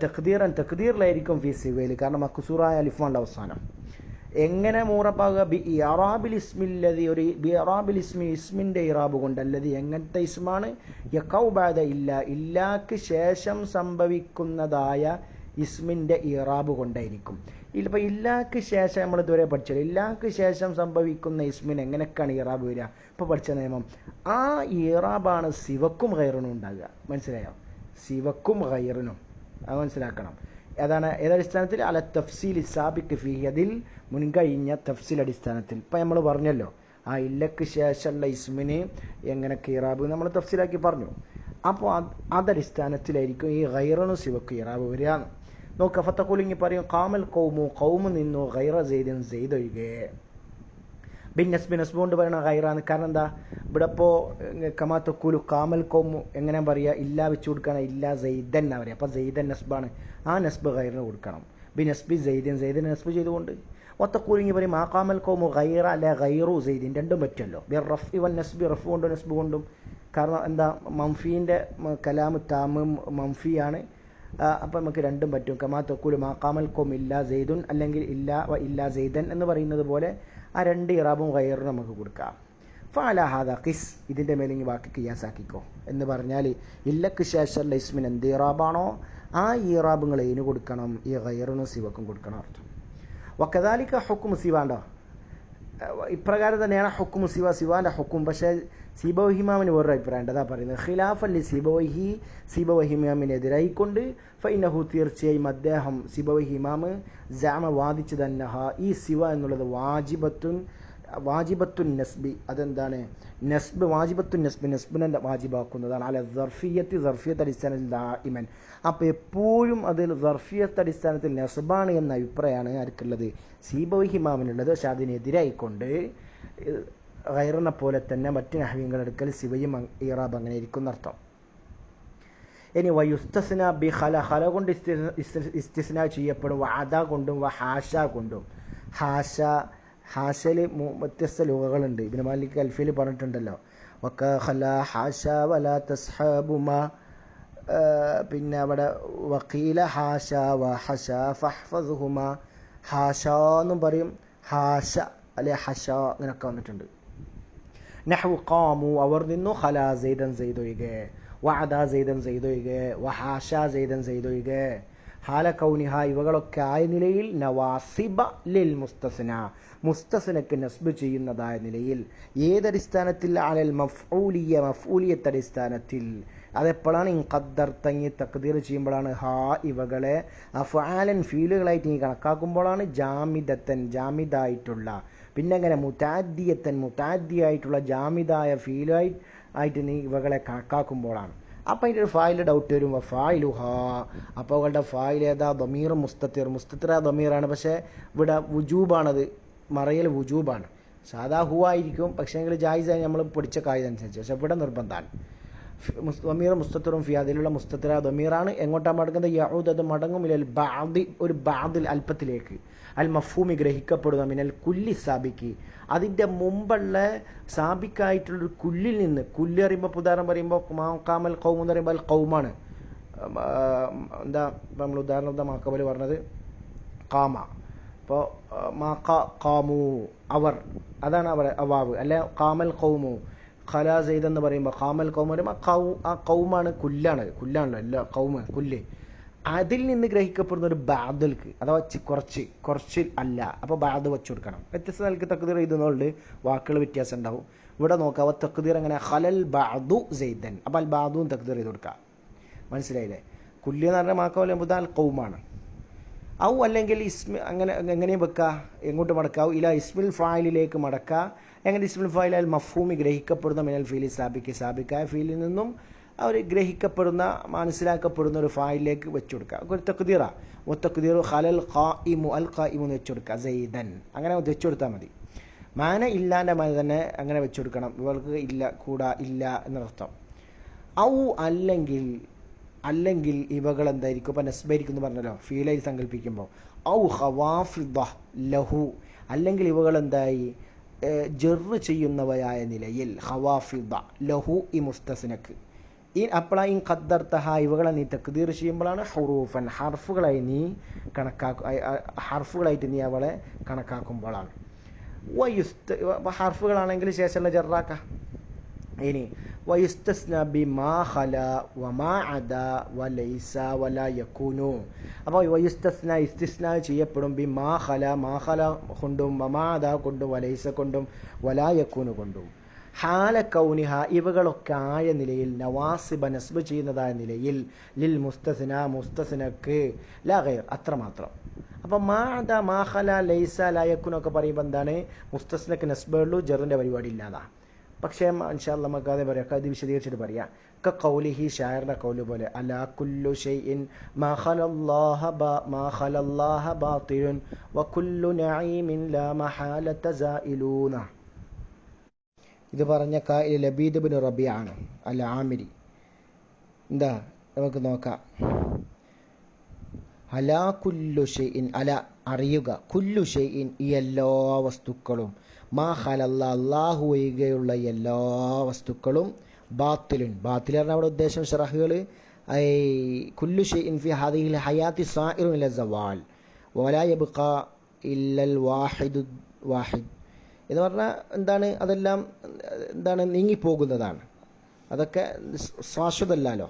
A: തഖ്ദീറൻ തഖ്ദീറിലായിരിക്കും ഫി സിവയിൽ, കാരണം മക്സൂറായ അലിഫാണ് അവസാനം. എങ്ങനെ മൂറബാകുക? ബി ഇറാബിൽ ഇസ്മില്ലതി, ഒരു ബി ഇറാബിൽ ഇസ്മിൻ്റെ ഇറാബ് കൊണ്ട്. അല്ലതി എങ്ങനത്തെ ഇസ്മാണ്? യഖൗ ബഅദ ഇല്ല, ഇല്ലാക്ക് ശേഷം സംഭവിക്കുന്നതായ ഇസ്മിൻ്റെ ഇറാബ് കൊണ്ടായിരിക്കും. ഇപ്പം ഇല്ലാക്ക് ശേഷം നമ്മൾ ഇതുവരെ പഠിച്ചത്, ഇല്ലാക്ക് ശേഷം സംഭവിക്കുന്ന ഇസ്മിന് എങ്ങനെയൊക്കെയാണ് ഇറാബ് വരിക? ഇപ്പോൾ പഠിച്ച നിയമം, ആ ഇറാബാണ് സിവക്കും ഗൈറിനും ഉണ്ടാകുക. മനസ്സിലായോ? സിവക്കും ഗൈറിനും അത് മനസ്സിലാക്കണം. ഏതടിസ്ഥാനത്തിൽ? അല തഫ്സീൽ സാബിഖ് ഫീഹി, അതിൽ മുൻകഴിഞ്ഞ തഫ്സീൽ അടിസ്ഥാനത്തിൽ. ഇപ്പം നമ്മൾ പറഞ്ഞല്ലോ, ആ ഇല്ലക്ക് ശേഷമുള്ള ഇസ്മിന് എങ്ങനെയൊക്കെ ഇറാബ് നമ്മൾ തഫ്സീലാക്കി പറഞ്ഞു. അപ്പോൾ അതടിസ്ഥാനത്തിലായിരിക്കും ഈ ഗൈറിനും സിവക്കും ഇറാബ് വരിക. നോക്കുക, ഫത്തഖൂലിങ്ങി പറയും, ഖാമൽ ഖൗമു നിന്നു, ഗൈറ സൈദിൻ സൈദ് ഒഴികെ. നസ്ബ് കൊണ്ട് പറയണ ഗൈറാണ്. കാരണം എന്താ? ഇവിടെ ഇപ്പോൾ കമാ തഖൂലു ഖാമൽ ഖൗമു എങ്ങനെ പറയുക? ഇല്ല വെച്ച് കൊടുക്കണം, ഇല്ല സൈദൻ എന്നാ പറയുക. അപ്പം സൈദൻ നസ്ബാണ്, ആ നസ്ബ് ഗൈറിന് കൊടുക്കണം. നസ്ബി സൈദിന് നസ്ബ് ചെയ്തുകൊണ്ട്. ഒത്തക്കൂലിങ്ങി പറയും, ആ ഖാമൽ ഖൗമു ഗൈറ അല്ലെ ഗൈറു സൈദിൻ, രണ്ടും പറ്റുമല്ലോ. റഫ് വൻ നസ്ബി, റഫ് കൊണ്ടും നസ്ബ് കൊണ്ടും. കാരണം എന്താ? മംഫീൻ്റെ കലാമ് താമ് മംഫിയാണ്. അപ്പം നമുക്ക് രണ്ടും പറ്റും. കമാ തഖൂലു മാ ഖാമൽ ഖൗം ഇല്ലാ സൈദുൻ, അല്ലെങ്കിൽ ഇല്ലാ സൈദൻ എന്ന് പറയുന്നത് പോലെ ആ രണ്ട് ഇറാബും ഗൈറും നമുക്ക് കൊടുക്കാം. ഫഅല ഹാദാ ഖിസ്, ഇതിൻ്റെ മേലിങ്ങി ബാക്കി ഖിയാസാക്കിക്കോ എന്ന് പറഞ്ഞാൽ, ഇല്ലക്ക് ശേഷമുള്ള ഇസ്മിന് എന്ത് ഇറാബാണോ ആ ഇറാബുകൾ ഇതിന് കൊടുക്കണം, ഈ ഗൈറിനും സിവക്കും കൊടുക്കണം അർത്ഥം. വക്കദാലിക ഹുക്മു സിവാണ്ടോ, ഇപ്രകാരം തന്നെയാണ് ഹുക്മു സിവാൻ്റെ ഹുക്കും. പക്ഷേ സിബവഹിമാമിന് വേറൊരു അഭിപ്രായം അതാ പറയുന്നത്. ഖിലാഫല്ലി സിബവഹിമാമിനെതിരായിക്കൊണ്ട് ഫൈനഹു, തീർച്ചയായും അദ്ദേഹം സിബവഹിമാമ് ജാമ വാദിച്ചു തന്നഹ, ഈ സിവ എന്നുള്ളത് വാജിബത്തുൻ വാജിബത്തുൻ നസ്ബി അതെന്താണ്? നസ്ബ് വാജിബത്തുൻ നസ്ബി നസ്ബിനെ വാജിബാക്കുന്നതാണ്. അല്ല സർഫിയത്ത് സർഫിയത്ത് അടിസ്ഥാനത്തിൽ ദാഇമൻ. അപ്പോൾ എപ്പോഴും അതിൽ സർഫിയത്ത് അടിസ്ഥാനത്തിൽ നസ്ബാണ് എന്ന അഭിപ്രായമാണ് ആർക്കുള്ളത്? സീബവൈഹി ഇമാമിനുള്ളത്. പക്ഷെ അതിനെതിരായിക്കൊണ്ട് ഗൈറിനെ പോലെ തന്നെ മറ്റ് നഹ്വികളെടുക്കൽ സിവയും ഇറാബ് അങ്ങനെ ഇരിക്കുന്ന അർത്ഥം. ഇനി വയുസ്തസ്ന ബി ഖല ഖല കൊണ്ട് ഇസ്തിസ്ന ചെയ്യപ്പെടും. വഅദ കൊണ്ടും വഹാഷ കൊണ്ടും. ഹാഷയിൽ വ്യത്യസ്ത ലൂഹകളുണ്ട്. ഇബ്നു മാലിക് അൽഫിയിൽ പറഞ്ഞിട്ടുണ്ടല്ലോ, വക ഖല ഹാഷ വലാ തസ്ഹബുമ. പിന്നെ അവിടെ വഖീല ഹാഷ വഹഷ ഫഹ്ഫസുഹുമ. ഹാഷ എന്നും പറയും, ഹാഷ അല്ലെ ഹഷ അങ്ങനെയൊക്കെ വന്നിട്ടുണ്ട്. നഹ്വു ഖാമു അവർ നിന്നു, ഖല സൈദൻ സൈദൊഴികെ, വഅദ സൈദൻ സൈദൊഴികെ, വഹാഷ സൈദൻ സൈദൊഴികെ. ഹാല കൗനിഹ ഇവകളൊക്കെ ആയ നിലയിൽ നവാസിബ ലിൽ മുസ്തസ്ന മുസ്തസ്നക്ക് നസ്ബ് ചെയ്യുന്നതായ നിലയിൽ. ഏതടിസ്ഥാനത്തിൽ? അലൽ മഫ്ഊലിയത്ത് അടിസ്ഥാനത്തിൽ. അതെപ്പോഴാണ്? ഖദ്ദർ തങ്ങി തഖ്ദീർ ചെയ്യുമ്പോഴാണ്. ഹാ ഇവകളെ അഫ്ആലൻ ഫീലുകളായിട്ട് നീ കണക്കാക്കുമ്പോഴാണ്. ജാമിദത്തൻ ജാമിദായിട്ടുള്ള, പിന്നെ അങ്ങനെ മുതാദ്ദിയായിട്ടുള്ള ജാമിദായ ഫീലായിട്ട് നീ ഇവകളെ കണക്കാക്കുമ്പോഴാണ്. അപ്പം അതിൻ്റെ ഒരു ഫായിൽ ഡൗട്ട് വരും. ഫായിലു ഹാ, അപ്പോൾ അവളുടെ ഫായിൽ ഏതാ? ദമീർ മുസ്തത്തിർ ദമീറാണ്. പക്ഷേ ഇവിടെ വുജൂബാണത്, മറയൽ വുജൂബാണ്. സാധാ ഹു ആയിരിക്കും, പക്ഷേ എങ്കിൽ ജായിസായി നമ്മൾ പഠിച്ച കാര്യം അനുസരിച്ച്. പക്ഷെ ഇവിടെ നിർബന്ധമാണ്. ദമീർ മുസ്തത്തിറും ഫി, അതിലുള്ള മുസ്തത്തിറ ദമീറാണ്. എങ്ങോട്ടാണ് മടങ്ങുന്നത്? യഊദ് അത് മടങ്ങും ഇലൽ ബഅദി ഒരു ബഅദിൽ അല്പത്തിലേക്ക്. അൽ മഫ്ഹൂമി ഗ്രഹിക്കപ്പെടുന്ന മിനൽ കുല്ലി സാബിക്ക് അതിൻ്റെ മുമ്പുള്ള സാബിക്കായിട്ടുള്ളൊരു കുല്ലിൽ നിന്ന്. കുല്ല് അറിയുമ്പോൾ ഉദാഹരണം പറയുമ്പോൾ കാമൽ കൗം എന്ന് പറയുമ്പോൾ അൽ കൗമാണ്. എന്താ നമ്മൾ ഉദാഹരണം മാക്കബൽ പറഞ്ഞത് കാമ. അപ്പോൾ കാമു അവർ, അതാണ് അവർ അവാവ്. അല്ലെ കാമൽ കൗമു. ഖല സെയ്ദ് എന്ന് പറയുമ്പോൾ കാമൽ കൗം പറയുമ്പോൾ ആ കൗമാണ് കുല്ലാണല്ലോ എല്ലാ കൗമ് കുല്ല്. അതിൽ നിന്ന് ഗ്രഹിക്കപ്പെടുന്ന ഒരു ബാദൽക്ക് അഥവാ കുറച്ച് അല്ല. അപ്പോൾ ബാദ് വെച്ചു കൊടുക്കണം. വ്യത്യസ്ത നിലക്ക് തക്ദീർ എഴുതുന്നതുകൊണ്ട് വാക്കുകൾ വ്യത്യാസം ഉണ്ടാവും. ഇവിടെ നോക്കാം തക്ദീർ എങ്ങനെ? ഖലൽ ബഅദു സെയ്ദൻ. അപ്പോൾ അൽ ബഅദും തക്ദീർ ചെയ്ത് കൊടുക്കുക. മനസ്സിലായില്ലേ? കുല്ല് എന്ന് പറഞ്ഞാൽ മാക്കവൽ അൽ കൗമാണ്. ഔ അല്ലെങ്കിൽ ഇസ്മി അങ്ങനെ എങ്ങനെയും വെക്കുക? എങ്ങോട്ട് മടക്കാവും? ഇല ഇസ്മിൽ ഫായിലിലേക്ക് മടക്കുക. എങ്ങനെ ഇസ്മുൽ ഫായിൽ? അൽ മഫ്ഹൂമി ഗ്രഹിക്കപ്പെടുന്ന മിനൽ ഫീലി സാബിക്കായ ഫീലിൽ നിന്നും അവർ ഗ്രഹിക്കപ്പെടുന്ന മനസ്സിലാക്കപ്പെടുന്ന ഒരു ഫായിലേക്ക് വെച്ചു കൊടുക്കുക. ഒരു തഖ്ദീറ തഖ്ദീറു ഖലൽ ഖായിമു അൽ ഖായിമു എന്ന് വെച്ചു കൊടുക്കുക. സെയ്ദൻ അങ്ങനെ വെച്ചു കൊടുത്താൽ മതി. മാന ഇല്ലാൻ്റെ മാന തന്നെ അങ്ങനെ വെച്ചു കൊടുക്കണം. ഇവർക്ക് ഇല്ല കൂടാ ഇല്ല എന്നർത്ഥം. ഔ അല്ലെങ്കിൽ ഇവകൾ എന്തായിരിക്കും? ഇപ്പം നസ്ബായിരിക്കും എന്ന് പറഞ്ഞല്ലോ ഫീലായി സങ്കല്പിക്കുമ്പോൾ. ഔ ഖവാഫിദ ലഹു അല്ലെങ്കിൽ ഇവകൾ എന്തായി? ജെറ് ചെയ്യുന്നവയായ നിലയിൽ. ഖവാഫിദ ലഹു ഈ മുസ്തസ്നക്ക്. ഈ അപ്പോഴാണ് ഈ ഖദ്ദർതഹ ഇവകളെ നീ തഖ്ദീർ ചെയ്യുമ്പോഴാണ് ഹുറൂഫൻ ഹർഫുകളായിട്ട് നീ അവളെ കണക്കാക്കുമ്പോഴാണ്. ഹർഫുകളാണെങ്കിൽ ശേഷമുള്ള ജറാക്ക. ഇനി വയുസ്തസ്ന ബിമാ ഖല വമാ അദ വലൈസ വലാ യകൂനു. അപ്പോൾ വയുസ്തസ്ന ഇസ്തിസ്ന ചെയ്യപ്പെടും ബിമാ ഖല മാ ഖല കൊണ്ടും വമാ അദ കൊണ്ടും വലൈസ കൊണ്ടും വലാ യകൂനു കൊണ്ടും. ഹാല കൗനിഹ ഇവകളൊക്കെ ആയ നിലയിൽ നവാസിബ നസ്ബ് ചെയ്യുന്നതായ നിലയിൽ ലിൽ മുസ്തസ്നക്ക് ലാ ഗൈർ അത്രമാത്രം. അപ്പം മാ അദ മാ ഖല ലൈസ ലാ യകൂനു ഒക്കെ പറയുമ്പോൾ എന്താണ്? മുസ്തസ്നക്ക് നസ്ബുള്ളൂ, ജറിൻ്റെ പരിപാടി ഇല്ലാതാ. പക്ഷേ ഇൻഷാ അല്ലാഹ് നമുക്ക് അതേ പറയാം, അത് വിശദീകരിച്ചിട്ട് പറയാം. കൗലിഹി ഷായറിന്റെ കൗല് പോലെ അലാ കുല്ലു ഷൈഇൻ മാ ഖലല്ലാഹ ബാതിലുൻ വകുല്ലു നഈമിൻ ലാ മഹാലത സായിലൂന. ഇത് പറഞ്ഞ ഖാഇൽ ലബീദ് ഇബ്നു റബീഅ ആണ് അൽ ആമിരി. എന്താ നമുക്ക് നോക്കാം. അലാ കുല്ലു ഷൈഇൻ അല അറിയുക, കുല്ലു ഷൈഇൻ ഈ എല്ലാ വസ്തുക്കളും, മാ ഖലല്ല അല്ലാഹു ഒഴികെയുള്ള എല്ലാ വസ്തുക്കളും, ബാത്തിലുൻ ബാത്തിൽ പറഞ്ഞാൽ അവിടെ ഉദ്ദേശം ഷറഹുകൾ കുല്ലു ഷൈഇൻ ഫി ഹാദിഹിൽ ഹയാത്തി സായിറുൻ ഇല സവാൽ വലാ യബ്ഖാ ഇല്ലൽ വാഹിദ് എന്ന് പറഞ്ഞാൽ എന്താണ്? അതെല്ലാം എന്താണ്? നീങ്ങിപ്പോകുന്നതാണ്. അതൊക്കെ ശാശ്വതമല്ലല്ലോ.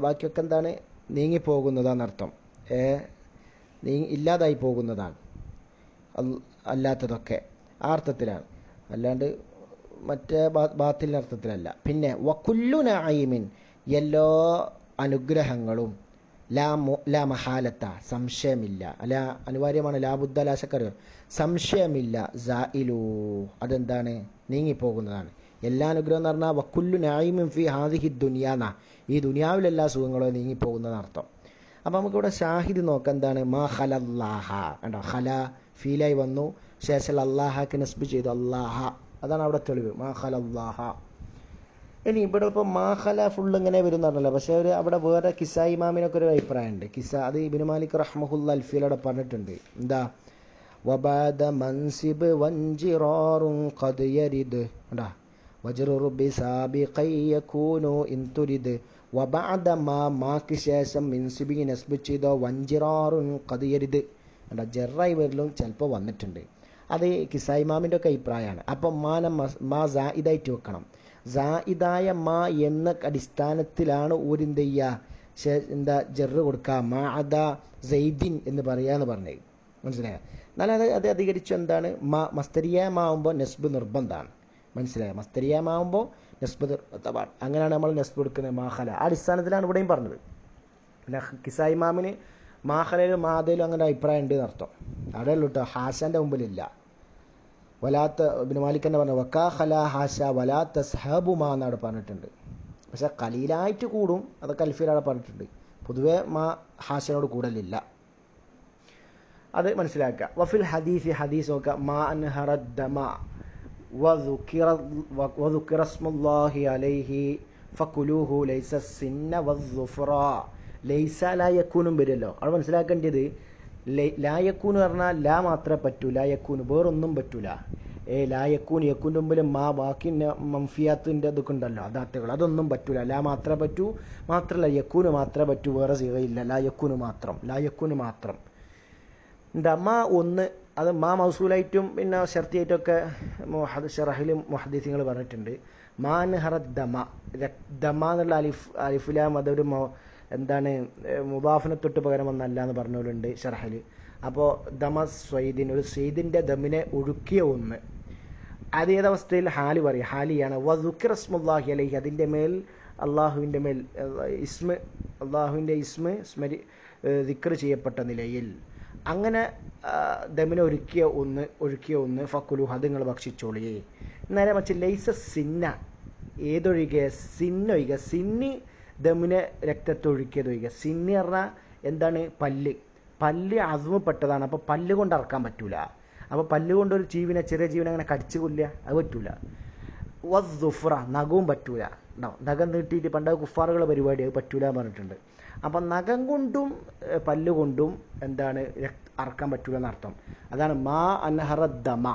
A: ബാക്കിയൊക്കെ എന്താണ്? നീങ്ങിപ്പോകുന്നതാണെന്നർത്ഥം. ഇല്ലാതായി പോകുന്നതാണ് അല്ലാത്തതൊക്കെ. ആ അർത്ഥത്തിലാണ്, അല്ലാണ്ട് മറ്റേ ബാത്തിൻ്റെ അർത്ഥത്തിലല്ല. പിന്നെ വകുല്ലു നഈമിൻ എല്ലാ അനുഗ്രഹങ്ങളും, ലാ മഹാലത്ത സംശയമില്ല, അല്ല അനിവാര്യമാണ്, ലാബുദ്ദ ലാശക്കറിയോ സംശയമില്ല, സായിലു അതെന്താണ് നീങ്ങിപ്പോകുന്നതാണ്. എല്ലാ അനുഗ്രഹം എന്ന് പറഞ്ഞാൽ വക്കുല്ലു നായിമിൻ ഫി ഹാദിഹി ദുനിയാന്ന ഈ ദുനിയാവിലെല്ലാ സുഖങ്ങളും നീങ്ങിപ്പോകുന്നതാണ് അർത്ഥം. അപ്പം നമുക്കിവിടെ ഷാഹിദ് നോക്കാം, എന്താണ് മാ ഖലല്ലാഹ കണ്ടോ, ഖല ഫീലായി വന്നു, ശേഷം അള്ളാഹക്ക് നസ്ബ് ചെയ്തു അള്ളാഹ, അതാണ് അവിടെ തെളിവ് മാ ഖലല്ലാഹ. ഇനി ഇവിടെ ഇപ്പോൾ മാ ഖല ഫുള്ള് ഇങ്ങനെ വരും എന്ന് പറഞ്ഞല്ലോ, പക്ഷേ അവിടെ വേറെ കിസ ഇമാമിനൊക്കെ ഒരു അഭിപ്രായമുണ്ട്. കിസ അത് ഇബ്നു മാലിക് റഹ്മഹുല്ല അൽഫിയിലൂടെ പറഞ്ഞിട്ടുണ്ട്, എന്താ വബാദ മൻസിബ് വൻജിറാറുൻ ഖദ് യരിദ് കണ്ടാ വജ്റുർ ബിസാബിഖൈ യകൂനു ഇൻ തുരിദ് വബഅദ മാക്ക് ശേഷം മിൻസിബി നസ്ബ് ചെയ്തോ വൻജിറാറുൻ ഖദ് യരിദ് കണ്ടാ ജറായി വരലും ചിലപ്പോൾ വന്നിട്ടുണ്ട്. അത് കിസാ ഇമാമിൻ്റെ ഒക്കെ അഭിപ്രായമാണ്. അപ്പം മാ സായിദായിട്ട് വെക്കണം. സായിദായ മാ എന്ന അടിസ്ഥാനത്തിലാണ് ഊരെന്ത് ചെയ്യുക, എന്താ ജറ് കൊടുക്കുക, മാ അദ സൈദിൻ എന്ന് പറയാന്ന് പറഞ്ഞത് മനസ്സിലായോ. എന്നാൽ അത് അധികരിച്ചു എന്താണ് മസ്തരിയമാവുമ്പോൾ നെസ്ബ് നിർബന്ധമാണ്, മനസ്സിലായോ. മസ്തരിയമാവുമ്പോൾ നെസ്ബ് നിർബന്ധമാണ്, അങ്ങനെയാണ് നമ്മൾ നെസ്ബ് എടുക്കുന്നത് മാഹല. ആ അടിസ്ഥാനത്തിലാണ് ഇവിടെയും പറഞ്ഞത്. പിന്നെ കിസാ ഇമാമിന് മാഹലയിലും മാതയിലും അങ്ങനെ അഭിപ്രായം ഉണ്ട് എന്നർത്ഥം. അവിടെയുള്ളൂ കേട്ടോ, ഹാഷൻ്റെ മുമ്പിലില്ല. വലാത്ത ഇബ്നു മാലിക് തന്നെ പറഞ്ഞു വക്കാ ഖല ഹാഷ വലാ തസ്ഹബുമാ എന്നവിടെ പറഞ്ഞിട്ടുണ്ട്. പക്ഷെ കലീലായിട്ട് കൂടും, അതൊക്കെ അൽഫിയിലവിടെ പറഞ്ഞിട്ടുണ്ട്. പൊതുവെ മാ ഹാഷനോട് കൂടലില്ല, അത് മനസ്സിലാക്കുക. വഫിൽ ഹദീസ് ഹദീസ് നോക്കുക, മാ അൻഹറദ്ദമ വദുകിറ സ്മുല്ലാഹി അലൈഹി ഫകുലൂഹു ലൈസ സിന്ന വദ്ദുഫറ. ലൈസ ലാ യകൂനും വരുമല്ലോ, അവിടെ മനസ്സിലാക്കേണ്ടത് ലാ യക്കൂന് പറഞ്ഞാൽ ലാ മാത്രമേ പറ്റൂ, ലാ യക്കൂന് വേറൊന്നും പറ്റൂല. ലാ യക്കൂന് യക്കൂൻ്റെ മുമ്പിൽ മാ ബാക്കി മംഫിയാത്തിൻ്റെ ഇതൊക്കെ ഉണ്ടല്ലോ അദാത്തുകൾ, അതൊന്നും പറ്റൂല. ലാ മാത്രമേ പറ്റൂ, മാത്രമല്ല യക്കൂന് മാത്രമേ പറ്റൂ, വേറെ സിഗയില്ല. ലാ യക്കൂന് മാത്രം, ലാ യക്കൂന് മാത്രം. എന്താ മാ ഒന്ന്, അത് മാ മൗസൂലായിട്ടും പിന്നെ ഷർത്തിയായിട്ടൊക്കെ ഷറഹിലും മുഹദ്ദിസുകൾ പറഞ്ഞിട്ടുണ്ട്. മാ അൻഹറദ് ദമ, ദമ എന്നുള്ള അലിഫുലാം അതൊരു എന്താണ് മുദാഫിനെ തൊട്ട് പകരം ഒന്നല്ല എന്ന് പറഞ്ഞവരുണ്ട് ഷർഹിൽ. അപ്പോൾ ദമ സ്വൈദിൻ, ഒരു സ്വൈദിൻ്റെ ദമിനെ ഒഴുക്കിയ ഒന്ന്, അതേതവസ്ഥയിൽ ഹാല് പറയും, ഹാലിയാണ്. വദുകിറ സ്മുല്ലാഹി അലൈഹി, അതിൻ്റെ മേൽ അള്ളാഹുവിൻ്റെ മേൽ അള്ളാഹുവിൻ്റെ ഇസ്മ ദിക്ർ ചെയ്യപ്പെട്ട നിലയിൽ അങ്ങനെ ദമിനെ ഒഴുക്കിയ ഒന്ന് ഫക്കുലു അത് നിങ്ങൾ ഭക്ഷിച്ചോളിയേ. നേരെ മറിച്ച് ലൈസ സിന്ന, ഏതൊഴികെ സിന്നൊഴികെ, സിന്നി ദമിനെ രക്തത്തൊഴുക്കിയതൊഴികെ. സിന്നി പറഞ്ഞാൽ എന്താണ്, പല്ല് അസുമപ്പെട്ടതാണ്, അപ്പോൾ പല്ല് കൊണ്ട് അറക്കാൻ പറ്റൂല. അപ്പോൾ പല്ല് കൊണ്ടൊരു ചെറിയ ജീവനെ അങ്ങനെ കടിച്ചു കൊല്ലുക, അത് പറ്റൂല. വദ്ദുഫ്ര, നഖവും പറ്റൂല. നഖം നീട്ടിയിട്ട് പണ്ട് കുഫാറുകളുടെ പരിപാടി, അത് പറ്റൂല പറഞ്ഞിട്ടുണ്ട്. അപ്പം നഖം കൊണ്ടും പല്ലുകൊണ്ടും എന്താണ് അറക്കാൻ പറ്റൂല എന്നർത്ഥം. അതാണ് മാ അൻഹറദ്ദമ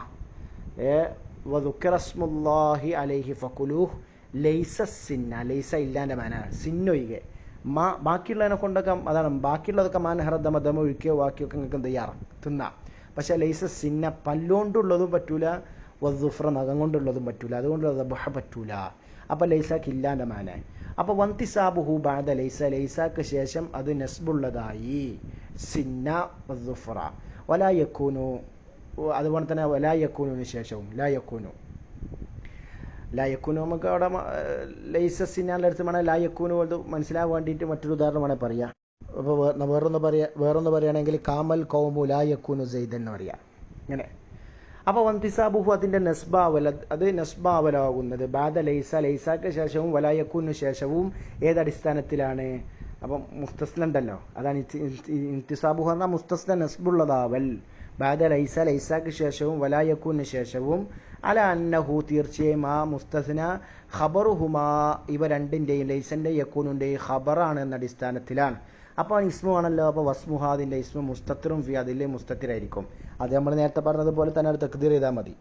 A: വദുകിറ സ്മുല്ലാഹി അലൈഹി ഫകുലൂഹ് ലൈസ സിന്ന, ലൈസ ഇല്ലാൻ്റെ മാന, സിന്നൊഴികെ. ബാക്കിയുള്ളതിനെ കൊണ്ടൊക്കെ അതാണ്, ബാക്കിയുള്ളതൊക്കെ മാനഹറദ്ദമ ദമ ഒഴിക്കുകയോ ബാക്കിയൊക്കെ നിങ്ങൾക്ക് തയ്യാറ് തിന്നാം. പക്ഷേ ലൈസ സിന്ന, പല്ലുകൊണ്ടുള്ളതും പറ്റൂല, വദ്ദുഫ്ര നഖം കൊണ്ടുള്ളതും പറ്റൂല, അതുകൊണ്ട് ദബഹ പറ്റൂല. അപ്പോൾ ലൈസാക്ക് ഇല്ലാൻ്റെ മാന. അപ്പോൾ വന്തിസാബുഹു ബഅദ ലൈസ, ലൈസാക്ക് ശേഷം അത് നസ്ബുള്ളതായി, സിന്ന വദ്ദുഫ്ര. വലാ യകൂനു, അതുപോലെ തന്നെ വലാ യകൂനുവിന് ശേഷവും ലാ യകൂനു നമുക്ക് അവിടെ ലൈസ സിന്നാൻ്റെ അടുത്ത് വേണേൽ ലാ യക്കൂന് കൊണ്ട് മനസ്സിലാകാൻ വേണ്ടിയിട്ട് മറ്റൊരു ഉദാഹരണം വേണേൽ പറയാം. അപ്പോൾ വേറൊന്ന് പറയുകയാണെങ്കിൽ കാമൽ കൗമു ലാ യക്കൂനു സെയ്ദ് എന്ന് പറയാം, ഇങ്ങനെ. അപ്പോൾ വന്തിസാബുഹു അതിൻ്റെ അത് നസ്ബാവലാകുന്നത് ബാദ ലൈസ, ലൈസാക്ക് ശേഷവും വലാ യക്കൂനു ശേഷവും ഏതടിസ്ഥാനത്തിലാണ്? അപ്പം മുസ്തസ്നുണ്ടല്ലോ, അതാണ് ഇന്തിസാബുഹു എന്നാൽ മുസ്തസ്ന നസ്ബുള്ളതാവൽ. ബാദ ലൈസ, ലൈസാക്ക് ശേഷവും വലാ യക്കൂന് ശേഷവും അല അന്നഹു തീർച്ചയായും ആ മുസ്തസ്ന ഖബറുഹുമാ, ഇവ രണ്ടിൻ്റെയും ലൈസൻ്റെ യക്കൂനുൻ്റെയും ഖബറാണ് എന്ന അടിസ്ഥാനത്തിലാണ്. അപ്പോൾ ഇസ്മു ആണല്ലോ, അപ്പോൾ വസ്മുഹാദിൻ്റെ ഇസ്മു മുസ്തത്തിറും ഫി, അതിലെ മുസ്തത്തിരായിരിക്കും. അത് നമ്മൾ നേരത്തെ പറഞ്ഞതുപോലെ തന്നെ അത് തഖ്ദീർ ചെയ്താൽ മതി.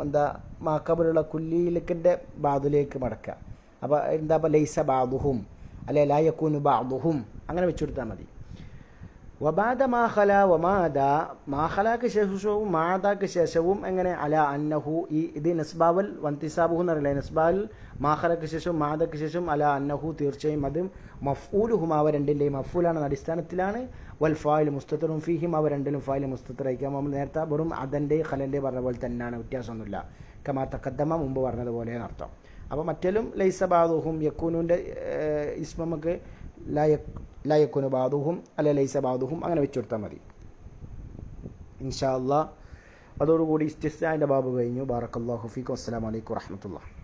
A: എന്താ മാക്കബിലുള്ള കുല്ലിയിലേക്കിൻ്റെ ബാദിലേക്ക് മടക്കുക. അപ്പോൾ എന്താ, അപ്പോൾ ലൈസ ബാദുഹും അല്ലെ ലാ യക്കൂനു ബാദുഹും, അങ്ങനെ വെച്ചുകൊടുത്താൽ മതി. വബാദ മാഖല വമാദ, മാഖലാക്ക് ശേഷവും മാദാക്ക് ശേഷവും എങ്ങനെ അല അന്നഹു, ഇത് നസ്ബാവൽ വന്തിസാബുഹു എന്നറിയില്ല, നസ്ബാൽ മാഖലക്ക് ശേഷവും മാദക്ക് ശേഷം അല അന്നഹു തീർച്ചയായും അത് മഫ്ഊലുഹും അവ രണ്ടിൻ്റെയും മഫ്ഊലാണെന്ന അടിസ്ഥാനത്തിലാണ്. വൽ ഫായിൽ മുസ്തത്തിറും ഫീഹിം അവ രണ്ടിലും ഫായിൽ മുസ്തത്തിറായിരിക്കാം. നമ്മൾ നേരത്തെ വെറും അദൻ്റെ ഖലൻ്റെ പറഞ്ഞ പോലെ തന്നെയാണ്, വ്യത്യാസമൊന്നുമില്ല. കമാ തഖദ്ദമ മുമ്പ് പറഞ്ഞതുപോലെ എന്നർത്ഥം. അപ്പോൾ മറ്റേലും ലൈസ ബാദുഹും യക്കൂനുവിൻ്റെ ഇസ്മ നമുക്ക് ലായക്കുനു ബാദുഹും അല്ല ലൈസ ബാദുഹും അങ്ങനെ വെച്ച് കൊടുത്താൽ മതി. ഇൻഷാ അല്ലാഹ് അതോടുകൂടി ഇസ്തിസ്നാഇന്റെ ബാബ് കഴിഞ്ഞു. ബാറക്കല്ലാഹു ഫീക്കും. അസ്സലാമു അലൈക്കും വറഹ്മത്തുള്ളാഹി.